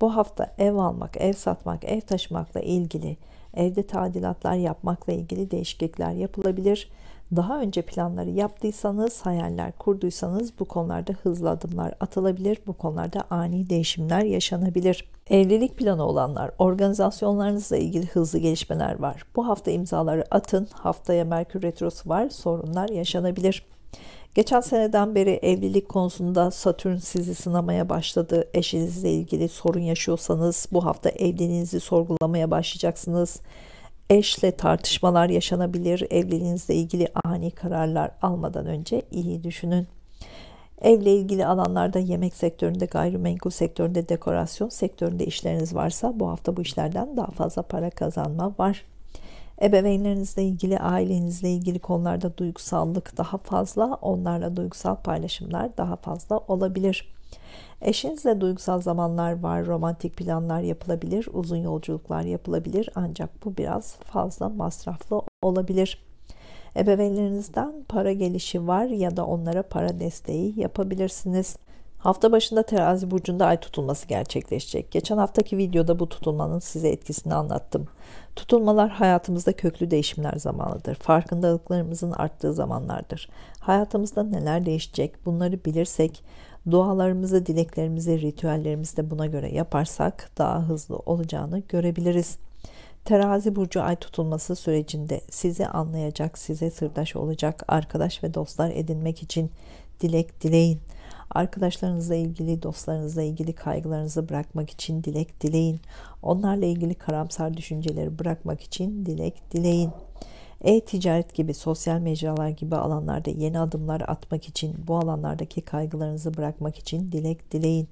Bu hafta ev almak, ev satmak, ev taşımakla ilgili, evde tadilatlar yapmakla ilgili değişiklikler yapılabilir. Daha önce planları yaptıysanız, hayaller kurduysanız bu konularda hızlı adımlar atılabilir. Bu konularda ani değişimler yaşanabilir. Evlilik planı olanlar, organizasyonlarınızla ilgili hızlı gelişmeler var. Bu hafta imzaları atın. Haftaya Merkür Retrosu var. Sorunlar yaşanabilir. Geçen seneden beri evlilik konusunda Satürn sizi sınamaya başladı. Eşinizle ilgili sorun yaşıyorsanız bu hafta evliliğinizi sorgulamaya başlayacaksınız. Eşle tartışmalar yaşanabilir. Evliliğinizle ilgili ani kararlar almadan önce iyi düşünün. Evle ilgili alanlarda yemek sektöründe, gayrimenkul sektöründe, dekorasyon sektöründe işleriniz varsa bu hafta bu işlerden daha fazla para kazanma var. Ebeveynlerinizle ilgili, ailenizle ilgili konularda duygusallık daha fazla, onlarla duygusal paylaşımlar daha fazla olabilir. Eşinizle duygusal zamanlar var, romantik planlar yapılabilir, uzun yolculuklar yapılabilir ancak bu biraz fazla masraflı olabilir. Ebeveynlerinizden para gelişi var ya da onlara para desteği yapabilirsiniz. Hafta başında Terazi burcunda ay tutulması gerçekleşecek. Geçen haftaki videoda bu tutulmanın size etkisini anlattım. Tutulmalar hayatımızda köklü değişimler zamanıdır. Farkındalıklarımızın arttığı zamanlardır. Hayatımızda neler değişecek bunları bilirsek, dualarımızı, dileklerimizi, ritüellerimizi de buna göre yaparsak daha hızlı olacağını görebiliriz. Terazi burcu ay tutulması sürecinde sizi anlayacak, size sırdaş olacak arkadaş ve dostlar edinmek için dilek dileyin. Arkadaşlarınızla ilgili, dostlarınızla ilgili kaygılarınızı bırakmak için dilek dileyin. Onlarla ilgili karamsar düşünceleri bırakmak için dilek dileyin. E-ticaret gibi, sosyal mecralar gibi alanlarda yeni adımlar atmak için, bu alanlardaki kaygılarınızı bırakmak için dilek dileyin.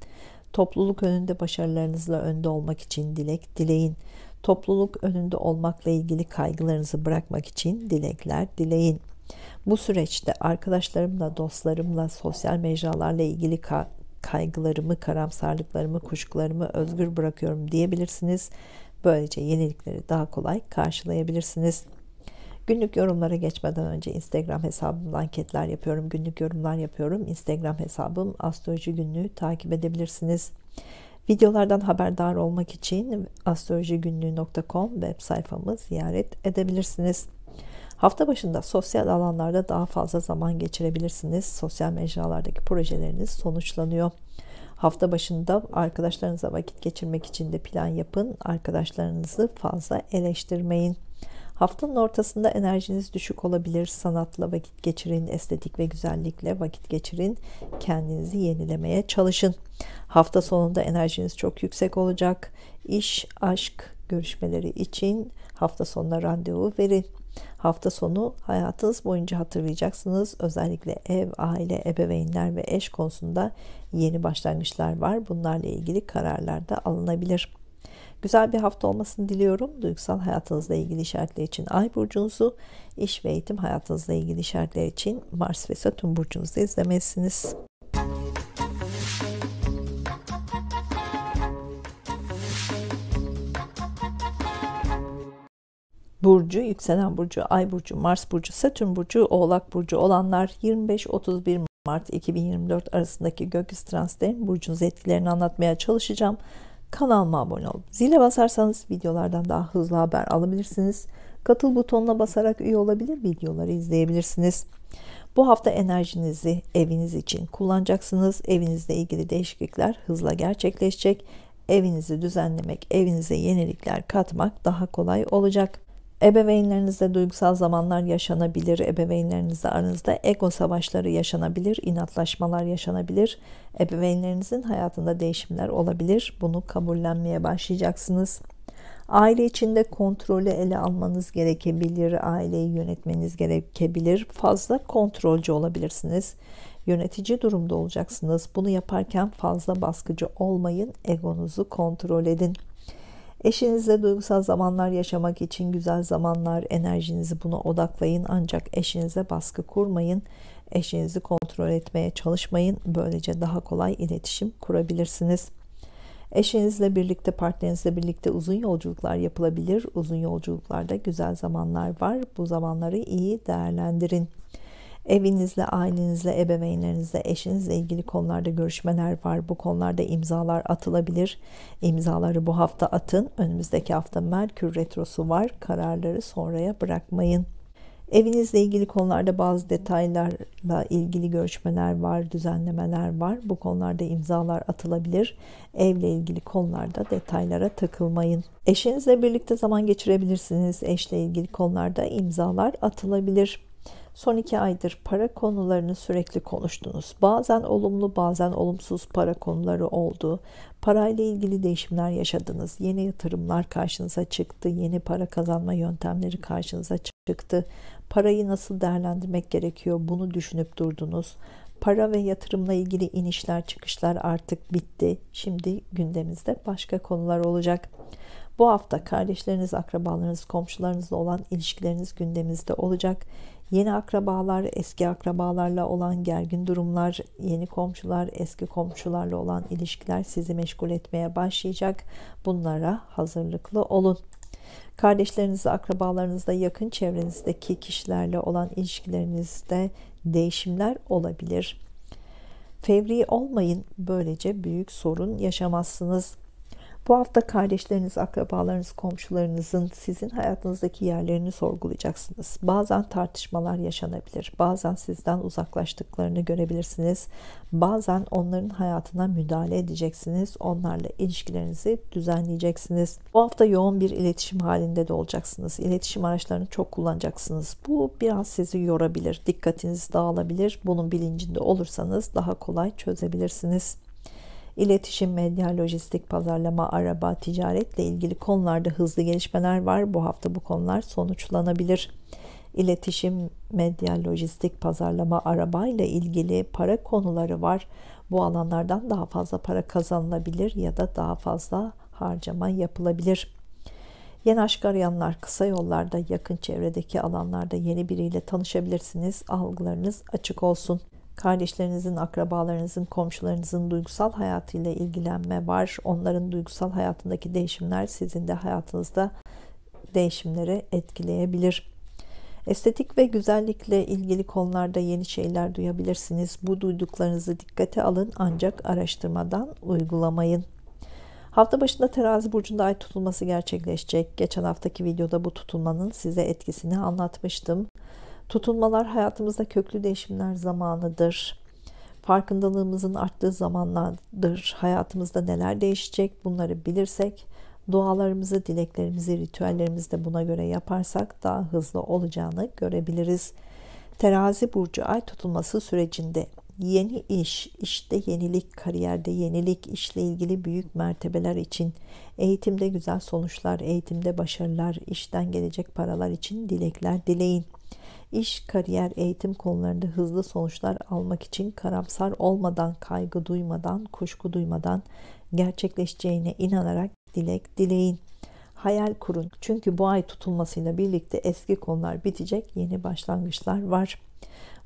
Topluluk önünde başarılarınızla önde olmak için dilek dileyin. Topluluk önünde olmakla ilgili kaygılarınızı bırakmak için dilekler dileyin. Bu süreçte arkadaşlarımla, dostlarımla, sosyal mecralarla ilgili kaygılarımı, karamsarlıklarımı, kuşkularımı özgür bırakıyorum diyebilirsiniz. Böylece yenilikleri daha kolay karşılayabilirsiniz. Günlük yorumlara geçmeden önce Instagram hesabımda anketler yapıyorum, günlük yorumlar yapıyorum. Instagram hesabım Astroloji Günlüğü, takip edebilirsiniz. Videolardan haberdar olmak için astrolojigünlüğü.com web sayfamı ziyaret edebilirsiniz. Hafta başında sosyal alanlarda daha fazla zaman geçirebilirsiniz. Sosyal mecralardaki projeleriniz sonuçlanıyor. Hafta başında arkadaşlarınızla vakit geçirmek için de plan yapın. Arkadaşlarınızı fazla eleştirmeyin. Haftanın ortasında enerjiniz düşük olabilir. Sanatla vakit geçirin, estetik ve güzellikle vakit geçirin. Kendinizi yenilemeye çalışın. Hafta sonunda enerjiniz çok yüksek olacak. İş, aşk görüşmeleri için hafta sonuna randevu verin. Hafta sonu hayatınız boyunca hatırlayacaksınız. Özellikle ev, aile, ebeveynler ve eş konusunda yeni başlangıçlar var. Bunlarla ilgili kararlar da alınabilir. Güzel bir hafta olmasını diliyorum. Duygusal hayatınızla ilgili işaretler için Ay burcunuzu, iş ve eğitim hayatınızla ilgili işaretler için Mars ve Satürn burcunuzu izlemelisiniz. Burcu, yükselen burcu, Ay burcu, Mars burcu, Satürn burcu, Oğlak burcu olanlar 25-31 Mart 2024 arasındaki gökyüzü transitlerin burcunuz etkilerini anlatmaya çalışacağım. Kanalıma abone olup zile basarsanız videolardan daha hızlı haber alabilirsiniz. Katıl butonuna basarak üye olabilir, videoları izleyebilirsiniz. Bu hafta enerjinizi eviniz için kullanacaksınız. Evinizle ilgili değişiklikler hızla gerçekleşecek. Evinizi düzenlemek, evinize yenilikler katmak daha kolay olacak. Ebeveynlerinizle duygusal zamanlar yaşanabilir. Ebeveynlerinizle aranızda ego savaşları yaşanabilir. İnatlaşmalar yaşanabilir. Ebeveynlerinizin hayatında değişimler olabilir. Bunu kabullenmeye başlayacaksınız. Aile içinde kontrolü ele almanız gerekebilir. Aileyi yönetmeniz gerekebilir. Fazla kontrolcü olabilirsiniz. Yönetici durumda olacaksınız. Bunu yaparken fazla baskıcı olmayın. Egonuzu kontrol edin. Eşinizle duygusal zamanlar yaşamak için güzel zamanlar, enerjinizi buna odaklayın ancak eşinize baskı kurmayın. Eşinizi kontrol etmeye çalışmayın. Böylece daha kolay iletişim kurabilirsiniz. Eşinizle birlikte, partnerinizle birlikte uzun yolculuklar yapılabilir. Uzun yolculuklarda güzel zamanlar var. Bu zamanları iyi değerlendirin. Evinizle, ailenizle, ebeveynlerinizle, eşinizle ilgili konularda görüşmeler var. Bu konularda imzalar atılabilir. İmzaları bu hafta atın. Önümüzdeki hafta Merkür Retrosu var. Kararları sonraya bırakmayın. Evinizle ilgili konularda bazı detaylarla ilgili görüşmeler var, düzenlemeler var. Bu konularda imzalar atılabilir. Evle ilgili konularda detaylara takılmayın. Eşinizle birlikte zaman geçirebilirsiniz. Eşle ilgili konularda imzalar atılabilir. Son 2 aydır para konularını sürekli konuştunuz. Bazen olumlu, bazen olumsuz para konuları oldu. Parayla ilgili değişimler yaşadınız. Yeni yatırımlar karşınıza çıktı. Yeni para kazanma yöntemleri karşınıza çıktı. Parayı nasıl değerlendirmek gerekiyor? Bunu düşünüp durdunuz. Para ve yatırımla ilgili inişler, çıkışlar artık bitti. Şimdi gündeminizde başka konular olacak. Bu hafta kardeşleriniz, akrabalarınız, komşularınızla olan ilişkileriniz gündeminizde olacak. Yeni akrabalar, eski akrabalarla olan gergin durumlar, yeni komşular, eski komşularla olan ilişkiler sizi meşgul etmeye başlayacak. Bunlara hazırlıklı olun. Kardeşlerinizle, akrabalarınızla, yakın çevrenizdeki kişilerle olan ilişkilerinizde değişimler olabilir. Fevri olmayın, böylece büyük sorun yaşamazsınız. Bu hafta kardeşleriniz, akrabalarınız, komşularınızın sizin hayatınızdaki yerlerini sorgulayacaksınız. Bazen tartışmalar yaşanabilir. Bazen sizden uzaklaştıklarını görebilirsiniz. Bazen onların hayatına müdahale edeceksiniz. Onlarla ilişkilerinizi düzenleyeceksiniz. Bu hafta yoğun bir iletişim halinde de olacaksınız. İletişim araçlarını çok kullanacaksınız. Bu biraz sizi yorabilir. Dikkatiniz dağılabilir. Bunun bilincinde olursanız daha kolay çözebilirsiniz. İletişim, medya, lojistik, pazarlama, araba, ticaretle ilgili konularda hızlı gelişmeler var. Bu hafta bu konular sonuçlanabilir. İletişim, medya, lojistik, pazarlama, araba ile ilgili para konuları var. Bu alanlardan daha fazla para kazanılabilir ya da daha fazla harcama yapılabilir. Yeni aşk arayanlar kısa yollarda, yakın çevredeki alanlarda yeni biriyle tanışabilirsiniz. Algılarınız açık olsun. Kardeşlerinizin, akrabalarınızın, komşularınızın duygusal hayatıyla ilgilenme var. Onların duygusal hayatındaki değişimler sizin de hayatınızda değişimleri etkileyebilir. Estetik ve güzellikle ilgili konularda yeni şeyler duyabilirsiniz. Bu duyduklarınızı dikkate alın ancak araştırmadan uygulamayın. Hafta başında Terazi burcunda ay tutulması gerçekleşecek. Geçen haftaki videoda bu tutulmanın size etkisini anlatmıştım. Tutulmalar hayatımızda köklü değişimler zamanıdır. Farkındalığımızın arttığı zamanlardır. Hayatımızda neler değişecek bunları bilirsek, dualarımızı, dileklerimizi, ritüellerimizi de buna göre yaparsak daha hızlı olacağını görebiliriz. Terazi burcu ay tutulması sürecinde yeni iş, işte yenilik, kariyerde yenilik, işle ilgili büyük mertebeler için, eğitimde güzel sonuçlar, eğitimde başarılar, işten gelecek paralar için dilekler dileyin. İş, kariyer, eğitim konularında hızlı sonuçlar almak için karamsar olmadan, kaygı duymadan, kuşku duymadan gerçekleşeceğine inanarak dilek dileyin. Hayal kurun. Çünkü bu ay tutulmasıyla birlikte eski konular bitecek, yeni başlangıçlar var.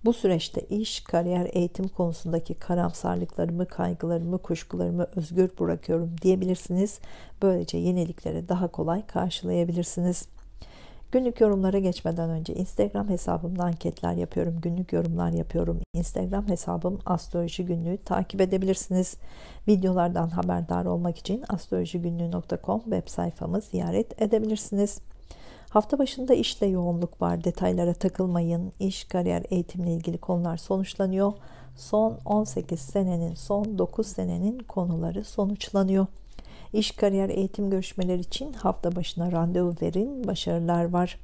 Bu süreçte iş, kariyer, eğitim konusundaki karamsarlıklarımı, kaygılarımı, kuşkularımı özgür bırakıyorum diyebilirsiniz. Böylece yenilikleri daha kolay karşılayabilirsiniz. Günlük yorumlara geçmeden önce Instagram hesabımda anketler yapıyorum. Günlük yorumlar yapıyorum. Instagram hesabım Astroloji Günlüğü, takip edebilirsiniz. Videolardan haberdar olmak için astrolojigünlüğü.com web sayfamı ziyaret edebilirsiniz. Hafta başında işle yoğunluk var. Detaylara takılmayın. İş, kariyer, eğitimle ilgili konular sonuçlanıyor. Son 18 senenin, son 9 senenin konuları sonuçlanıyor. İş, kariyer, eğitim görüşmeleri için hafta başına randevu verin. Başarılar var.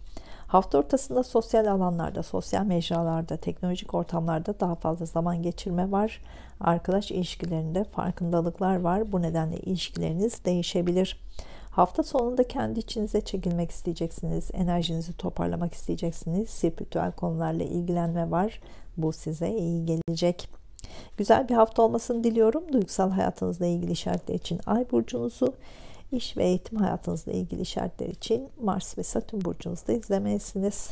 Hafta ortasında sosyal alanlarda, sosyal mecralarda, teknolojik ortamlarda daha fazla zaman geçirme var. Arkadaş ilişkilerinde farkındalıklar var. Bu nedenle ilişkileriniz değişebilir. Hafta sonunda kendi içinize çekilmek isteyeceksiniz. Enerjinizi toparlamak isteyeceksiniz. Spiritüel konularla ilgilenme var. Bu size iyi gelecek. Güzel bir hafta olmasını diliyorum. Duygusal hayatınızla ilgili işaretler için Ay burcunuzu, iş ve eğitim hayatınızla ilgili işaretler için Mars ve Satürn burcunuzda izlemelisiniz.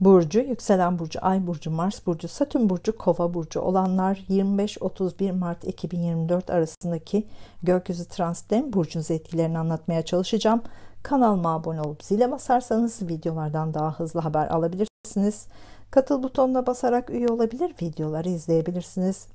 burcu, yükselen burcu, ay burcu, Mars burcu, Satürn burcu, Kova burcu olanlar 25-31 Mart 2024 arasındaki gökyüzü transitlerin burcunuz etkilerini anlatmaya çalışacağım. Kanalıma abone olup zile basarsanız videolardan daha hızlı haber alabilirsiniz. Katıl butonuna basarak üye olabilir, videoları izleyebilirsiniz.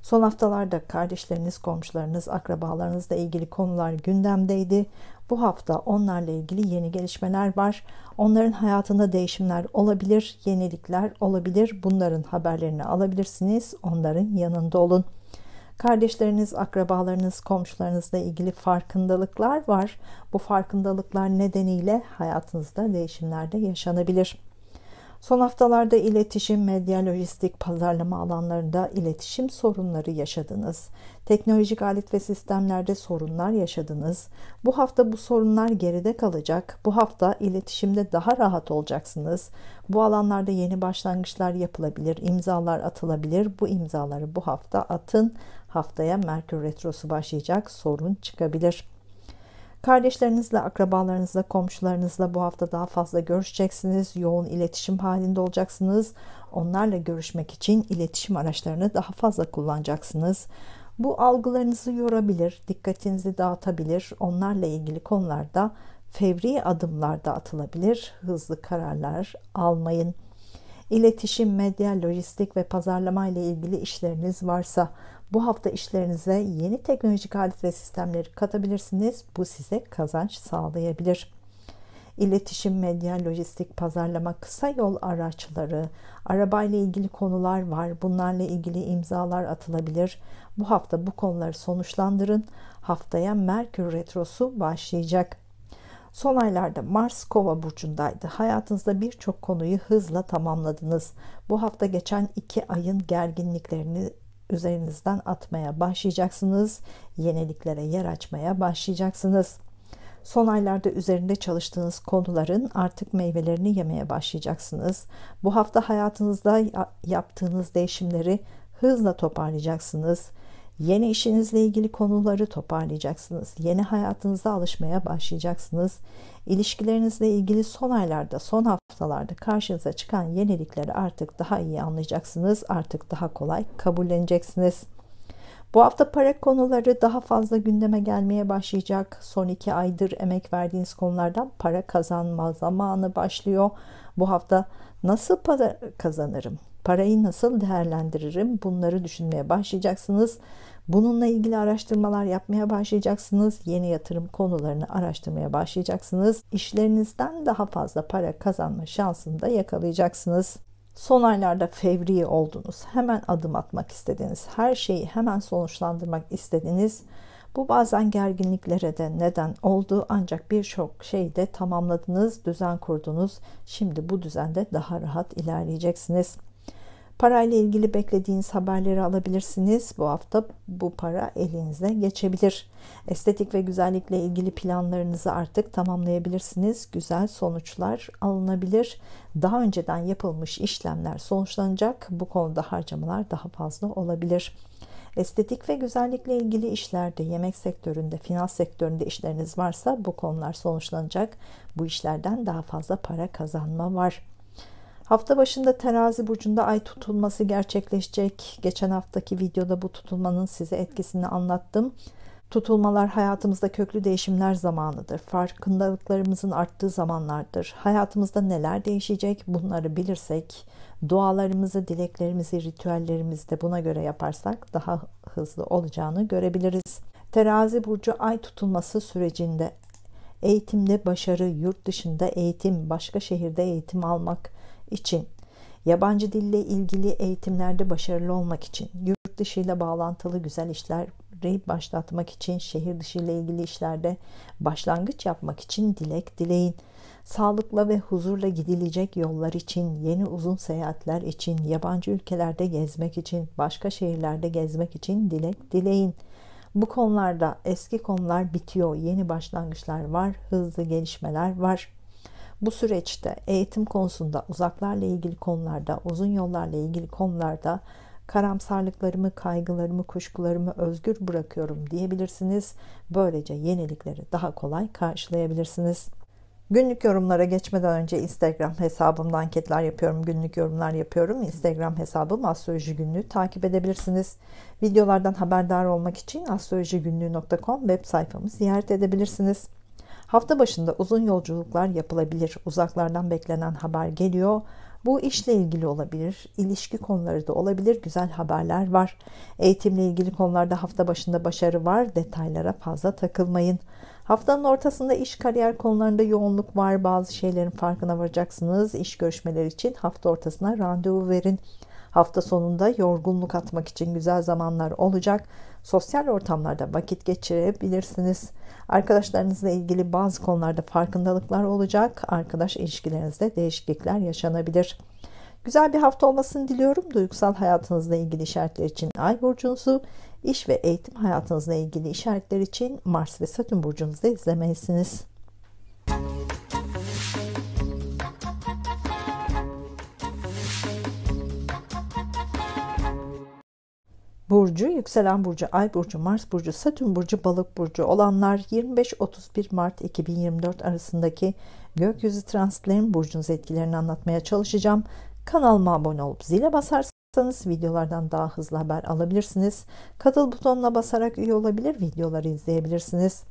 Son haftalarda kardeşleriniz, komşularınız, akrabalarınızla ilgili konular gündemdeydi. Bu hafta onlarla ilgili yeni gelişmeler var. Onların hayatında değişimler olabilir, yenilikler olabilir. Bunların haberlerini alabilirsiniz. Onların yanında olun. Kardeşleriniz, akrabalarınız, komşularınızla ilgili farkındalıklar var. Bu farkındalıklar nedeniyle hayatınızda değişimler de yaşanabilir. Son haftalarda iletişim, medya, lojistik, pazarlama alanlarında iletişim sorunları yaşadınız. Teknolojik alet ve sistemlerde sorunlar yaşadınız. Bu hafta bu sorunlar geride kalacak. Bu hafta iletişimde daha rahat olacaksınız. Bu alanlarda yeni başlangıçlar yapılabilir, imzalar atılabilir. Bu imzaları bu hafta atın. Haftaya Merkür Retrosu başlayacak, sorun çıkabilir. Kardeşlerinizle, akrabalarınızla, komşularınızla bu hafta daha fazla görüşeceksiniz. Yoğun iletişim halinde olacaksınız. Onlarla görüşmek için iletişim araçlarını daha fazla kullanacaksınız. Bu algılarınızı yorabilir, dikkatinizi dağıtabilir. Onlarla ilgili konularda fevri adımlar da atılabilir. Hızlı kararlar almayın. İletişim, medya, lojistik ve pazarlama ile ilgili işleriniz varsa bu hafta işlerinize yeni teknolojik alet ve sistemleri katabilirsiniz. Bu size kazanç sağlayabilir. İletişim, medya, lojistik, pazarlama, kısa yol araçları, arabayla ilgili konular var. Bunlarla ilgili imzalar atılabilir. Bu hafta bu konuları sonuçlandırın. Haftaya Merkür Retrosu başlayacak. Son aylarda Mars Kova burcundaydı. Hayatınızda birçok konuyu hızla tamamladınız. Bu hafta geçen 2 ayın gerginliklerini üzerinizden atmaya başlayacaksınız. Yeniliklere yer açmaya başlayacaksınız. Son aylarda üzerinde çalıştığınız konuların artık meyvelerini yemeye başlayacaksınız. Bu hafta hayatınızda yaptığınız değişimleri hızla toparlayacaksınız. Yeni işinizle ilgili konuları toparlayacaksınız. Yeni hayatınıza alışmaya başlayacaksınız. İlişkilerinizle ilgili son aylarda, son haftalarda karşınıza çıkan yenilikleri artık daha iyi anlayacaksınız. Artık daha kolay kabulleneceksiniz. Bu hafta para konuları daha fazla gündeme gelmeye başlayacak. Son 2 aydır emek verdiğiniz konulardan para kazanma zamanı başlıyor. Bu hafta nasıl para kazanırım? Parayı nasıl değerlendiririm? Bunları düşünmeye başlayacaksınız. Bununla ilgili araştırmalar yapmaya başlayacaksınız. Yeni yatırım konularını araştırmaya başlayacaksınız. İşlerinizden daha fazla para kazanma şansını da yakalayacaksınız. Son aylarda fevri oldunuz. Hemen adım atmak istediniz. Her şeyi hemen sonuçlandırmak istediniz. Bu bazen gerginliklere de neden oldu. Ancak birçok şeyi de tamamladınız, düzen kurdunuz. Şimdi bu düzende daha rahat ilerleyeceksiniz. Parayla ilgili beklediğiniz haberleri alabilirsiniz. Bu hafta bu para elinize geçebilir. Estetik ve güzellikle ilgili planlarınızı artık tamamlayabilirsiniz. Güzel sonuçlar alınabilir. Daha önceden yapılmış işlemler sonuçlanacak. Bu konuda harcamalar daha fazla olabilir. Estetik ve güzellikle ilgili işlerde, yemek sektöründe, finans sektöründe işleriniz varsa bu konular sonuçlanacak. Bu işlerden daha fazla para kazanma var. Hafta başında Terazi burcunda ay tutulması gerçekleşecek. Geçen haftaki videoda bu tutulmanın size etkisini anlattım. Tutulmalar hayatımızda köklü değişimler zamanıdır. Farkındalıklarımızın arttığı zamanlardır. Hayatımızda neler değişecek bunları bilirsek, dualarımızı, dileklerimizi, ritüellerimizi de buna göre yaparsak daha hızlı olacağını görebiliriz. Terazi burcu ay tutulması sürecinde eğitimde başarı, yurt dışında eğitim, başka şehirde eğitim almak için, yabancı dille ilgili eğitimlerde başarılı olmak için, yurt dışı ile bağlantılı güzel işleri başlatmak için, şehir dışı ile ilgili işlerde başlangıç yapmak için dilek dileyin. Sağlıkla ve huzurla gidilecek yollar için, yeni uzun seyahatler için, yabancı ülkelerde gezmek için, başka şehirlerde gezmek için dilek dileyin. Bu konularda eski konular bitiyor, yeni başlangıçlar var, hızlı gelişmeler var. Bu süreçte eğitim konusunda, uzaklarla ilgili konularda, uzun yollarla ilgili konularda karamsarlıklarımı, kaygılarımı, kuşkularımı özgür bırakıyorum diyebilirsiniz. Böylece yenilikleri daha kolay karşılayabilirsiniz. Günlük yorumlara geçmeden önce Instagram hesabımda anketler yapıyorum, günlük yorumlar yapıyorum. Instagram hesabım Astroloji Günlüğü, takip edebilirsiniz. Videolardan haberdar olmak için astrolojigünlüğü.com web sayfamı ziyaret edebilirsiniz. Hafta başında uzun yolculuklar yapılabilir. Uzaklardan beklenen haber geliyor. Bu işle ilgili olabilir, ilişki konuları da olabilir. Güzel haberler var. Eğitimle ilgili konularda hafta başında başarı var. Detaylara fazla takılmayın. Haftanın ortasında iş kariyer konularında yoğunluk var. Bazı şeylerin farkına varacaksınız. İş görüşmeleri için hafta ortasına randevu verin. Hafta sonunda yorgunluk atmak için güzel zamanlar olacak. Sosyal ortamlarda vakit geçirebilirsiniz. Arkadaşlarınızla ilgili bazı konularda farkındalıklar olacak. Arkadaş ilişkilerinizde değişiklikler yaşanabilir. Güzel bir hafta olmasını diliyorum. Duygusal hayatınızla ilgili işaretler için Ay burcunuzu, iş ve eğitim hayatınızla ilgili işaretler için Mars ve Satürn burcunuzda izlemelisiniz. Burcu, yükselen burcu, Ay burcu, Mars burcu, Satürn burcu, Balık burcu olanlar 25-31 Mart 2024 arasındaki gökyüzü transitlerin burcunuz etkilerini anlatmaya çalışacağım. Kanalıma abone olup zile basarsanız videolardan daha hızlı haber alabilirsiniz. Katıl butonuna basarak üye olabilir, videoları izleyebilirsiniz.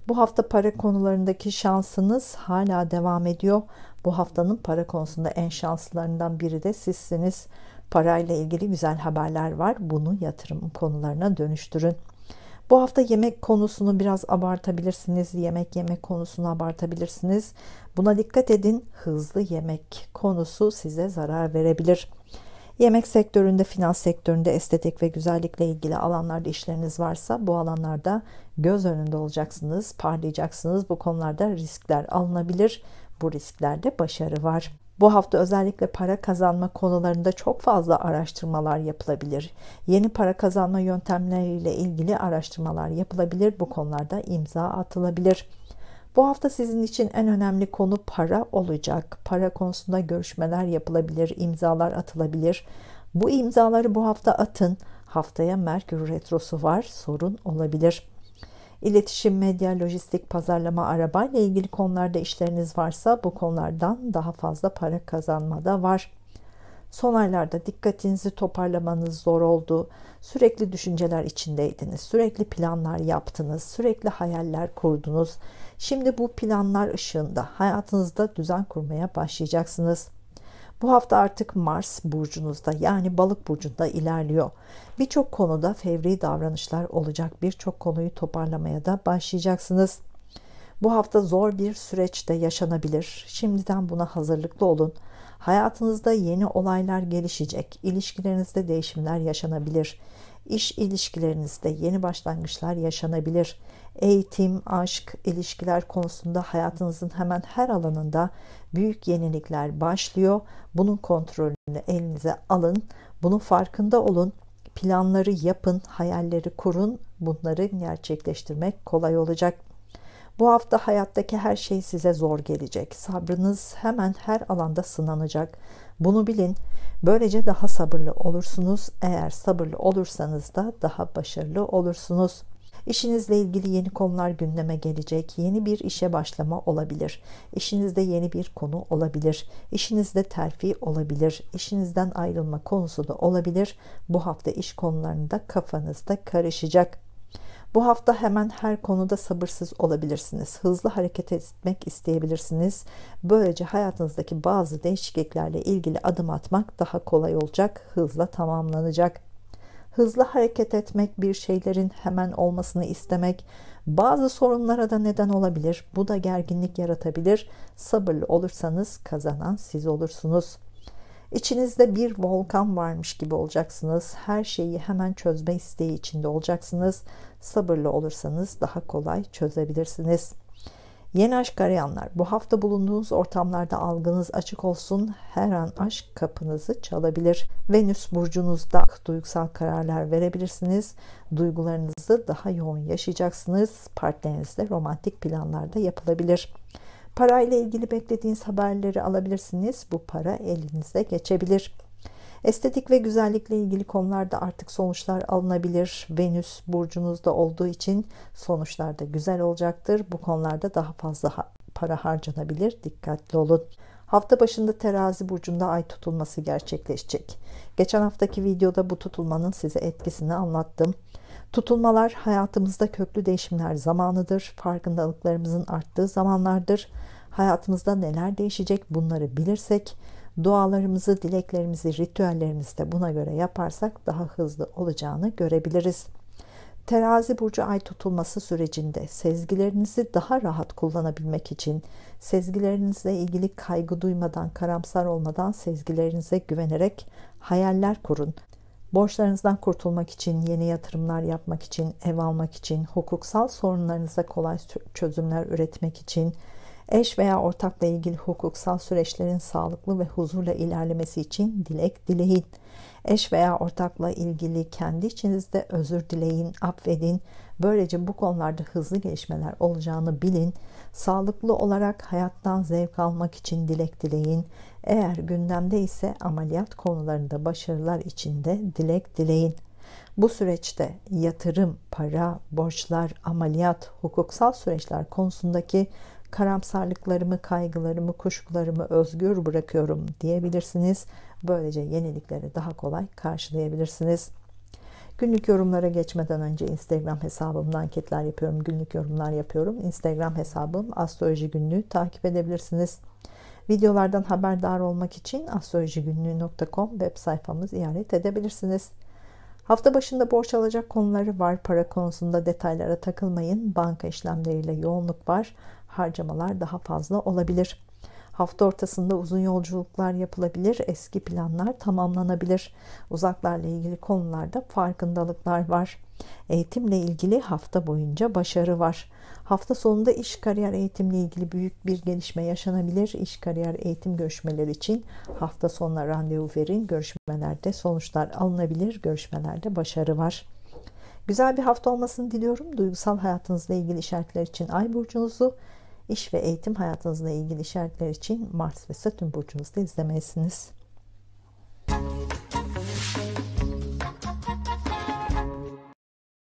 Bu hafta para konularındaki şansınız hala devam ediyor. Bu haftanın para konusunda en şanslılarından biri de sizsiniz. Parayla ilgili güzel haberler var. Bunu yatırım konularına dönüştürün. Bu hafta yemek konusunu biraz abartabilirsiniz. Yemek yeme konusunu abartabilirsiniz. Buna dikkat edin. Hızlı yemek konusu size zarar verebilir. Yemek sektöründe, finans sektöründe, estetik ve güzellikle ilgili alanlarda işleriniz varsa bu alanlarda göz önünde olacaksınız, parlayacaksınız. Bu konularda riskler alınabilir. Bu risklerde başarı var. Bu hafta özellikle para kazanma konularında çok fazla araştırmalar yapılabilir. Yeni para kazanma yöntemleriyle ilgili araştırmalar yapılabilir. Bu konularda imza atılabilir. Bu hafta sizin için en önemli konu para olacak. Para konusunda görüşmeler yapılabilir, imzalar atılabilir. Bu imzaları bu hafta atın. Haftaya Merkür Retrosu var, sorun olabilir. İletişim, medya, lojistik, pazarlama, araba ile ilgili konularda işleriniz varsa bu konulardan daha fazla para kazanma da var. Son aylarda dikkatinizi toparlamanız zor oldu. Sürekli düşünceler içindeydiniz. Sürekli planlar yaptınız. Sürekli hayaller kurdunuz. Şimdi bu planlar ışığında hayatınızda düzen kurmaya başlayacaksınız. Bu hafta artık Mars burcunuzda, yani Balık burcunda ilerliyor. Birçok konuda fevri davranışlar olacak. Birçok konuyu toparlamaya da başlayacaksınız. Bu hafta zor bir süreçte yaşanabilir. Şimdiden buna hazırlıklı olun. Hayatınızda yeni olaylar gelişecek. İlişkilerinizde değişimler yaşanabilir. İş ilişkilerinizde yeni başlangıçlar yaşanabilir. Eğitim, aşk, ilişkiler konusunda hayatınızın hemen her alanında büyük yenilikler başlıyor. Bunun kontrolünü elinize alın. Bunun farkında olun. Planları yapın, hayalleri kurun. Bunları gerçekleştirmek kolay olacak. Bu hafta hayattaki her şey size zor gelecek. Sabrınız hemen her alanda sınanacak. Bunu bilin. Böylece daha sabırlı olursunuz. Eğer sabırlı olursanız da daha başarılı olursunuz. İşinizle ilgili yeni konular gündeme gelecek. Yeni bir işe başlama olabilir. İşinizde yeni bir konu olabilir. İşinizde terfi olabilir. İşinizden ayrılma konusu da olabilir. Bu hafta iş konularında kafanızda karışacak. Bu hafta hemen her konuda sabırsız olabilirsiniz. Hızlı hareket etmek isteyebilirsiniz. Böylece hayatınızdaki bazı değişikliklerle ilgili adım atmak daha kolay olacak, hızla tamamlanacak. Hızlı hareket etmek, bir şeylerin hemen olmasını istemek, bazı sorunlara da neden olabilir. Bu da gerginlik yaratabilir. Sabırlı olursanız kazanan siz olursunuz. İçinizde bir volkan varmış gibi olacaksınız. Her şeyi hemen çözme isteği içinde olacaksınız. Sabırlı olursanız daha kolay çözebilirsiniz. Yeni aşk arayanlar, bu hafta bulunduğunuz ortamlarda algınız açık olsun. Her an aşk kapınızı çalabilir. Venüs burcunuzda duygusal kararlar verebilirsiniz. Duygularınızı daha yoğun yaşayacaksınız. Partnerinizle romantik planlar da yapılabilir. Parayla ilgili beklediğiniz haberleri alabilirsiniz. Bu para elinize geçebilir. Estetik ve güzellikle ilgili konularda artık sonuçlar alınabilir. Venüs burcunuzda olduğu için sonuçlar da güzel olacaktır. Bu konularda daha fazla para harcanabilir. Dikkatli olun. Hafta başında Terazi burcunda ay tutulması gerçekleşecek. Geçen haftaki videoda bu tutulmanın size etkisini anlattım. Tutulmalar hayatımızda köklü değişimler zamanıdır. Farkındalıklarımızın arttığı zamanlardır. Hayatımızda neler değişecek bunları bilirsek, dualarımızı, dileklerimizi, ritüellerimizi de buna göre yaparsak daha hızlı olacağını görebiliriz. Terazi burcu ay tutulması sürecinde sezgilerinizi daha rahat kullanabilmek için, sezgilerinizle ilgili kaygı duymadan, karamsar olmadan sezgilerinize güvenerek hayaller kurun. Borçlarınızdan kurtulmak için, yeni yatırımlar yapmak için, ev almak için, hukuksal sorunlarınıza kolay çözümler üretmek için, eş veya ortakla ilgili hukuksal süreçlerin sağlıklı ve huzurla ilerlemesi için dilek dileyin. Eş veya ortakla ilgili kendi içinizde özür dileyin, affedin. Böylece bu konularda hızlı gelişmeler olacağını bilin. Sağlıklı olarak hayattan zevk almak için dilek dileyin. Eğer gündemde ise ameliyat konularında başarılar için de dilek dileyin. Bu süreçte yatırım, para, borçlar, ameliyat, hukuksal süreçler konusundaki karamsarlıklarımı, kaygılarımı, kuşkularımı özgür bırakıyorum diyebilirsiniz. Böylece yenilikleri daha kolay karşılayabilirsiniz. Günlük yorumlara geçmeden önce Instagram hesabımdan anketler yapıyorum, günlük yorumlar yapıyorum. Instagram hesabım Astroloji Günlüğü, takip edebilirsiniz. Videolardan haberdar olmak için astrolojigünlüğü.com web sayfamı ziyaret edebilirsiniz. Hafta başında borç alacak konuları var. Para konusunda detaylara takılmayın. Banka işlemleriyle yoğunluk var. Harcamalar daha fazla olabilir. Hafta ortasında uzun yolculuklar yapılabilir. Eski planlar tamamlanabilir. Uzaklarla ilgili konularda farkındalıklar var. Eğitimle ilgili hafta boyunca başarı var. Hafta sonunda iş, kariyer, eğitimle ilgili büyük bir gelişme yaşanabilir. İş, kariyer, eğitim görüşmeleri için hafta sonuna randevu verin. Görüşmelerde sonuçlar alınabilir. Görüşmelerde başarı var. Güzel bir hafta olmasını diliyorum. Duygusal hayatınızla ilgili işaretler için Ay burcunuzu, iş ve eğitim hayatınızla ilgili işaretler için Mars ve Satürn burcunuzda izlemelisiniz.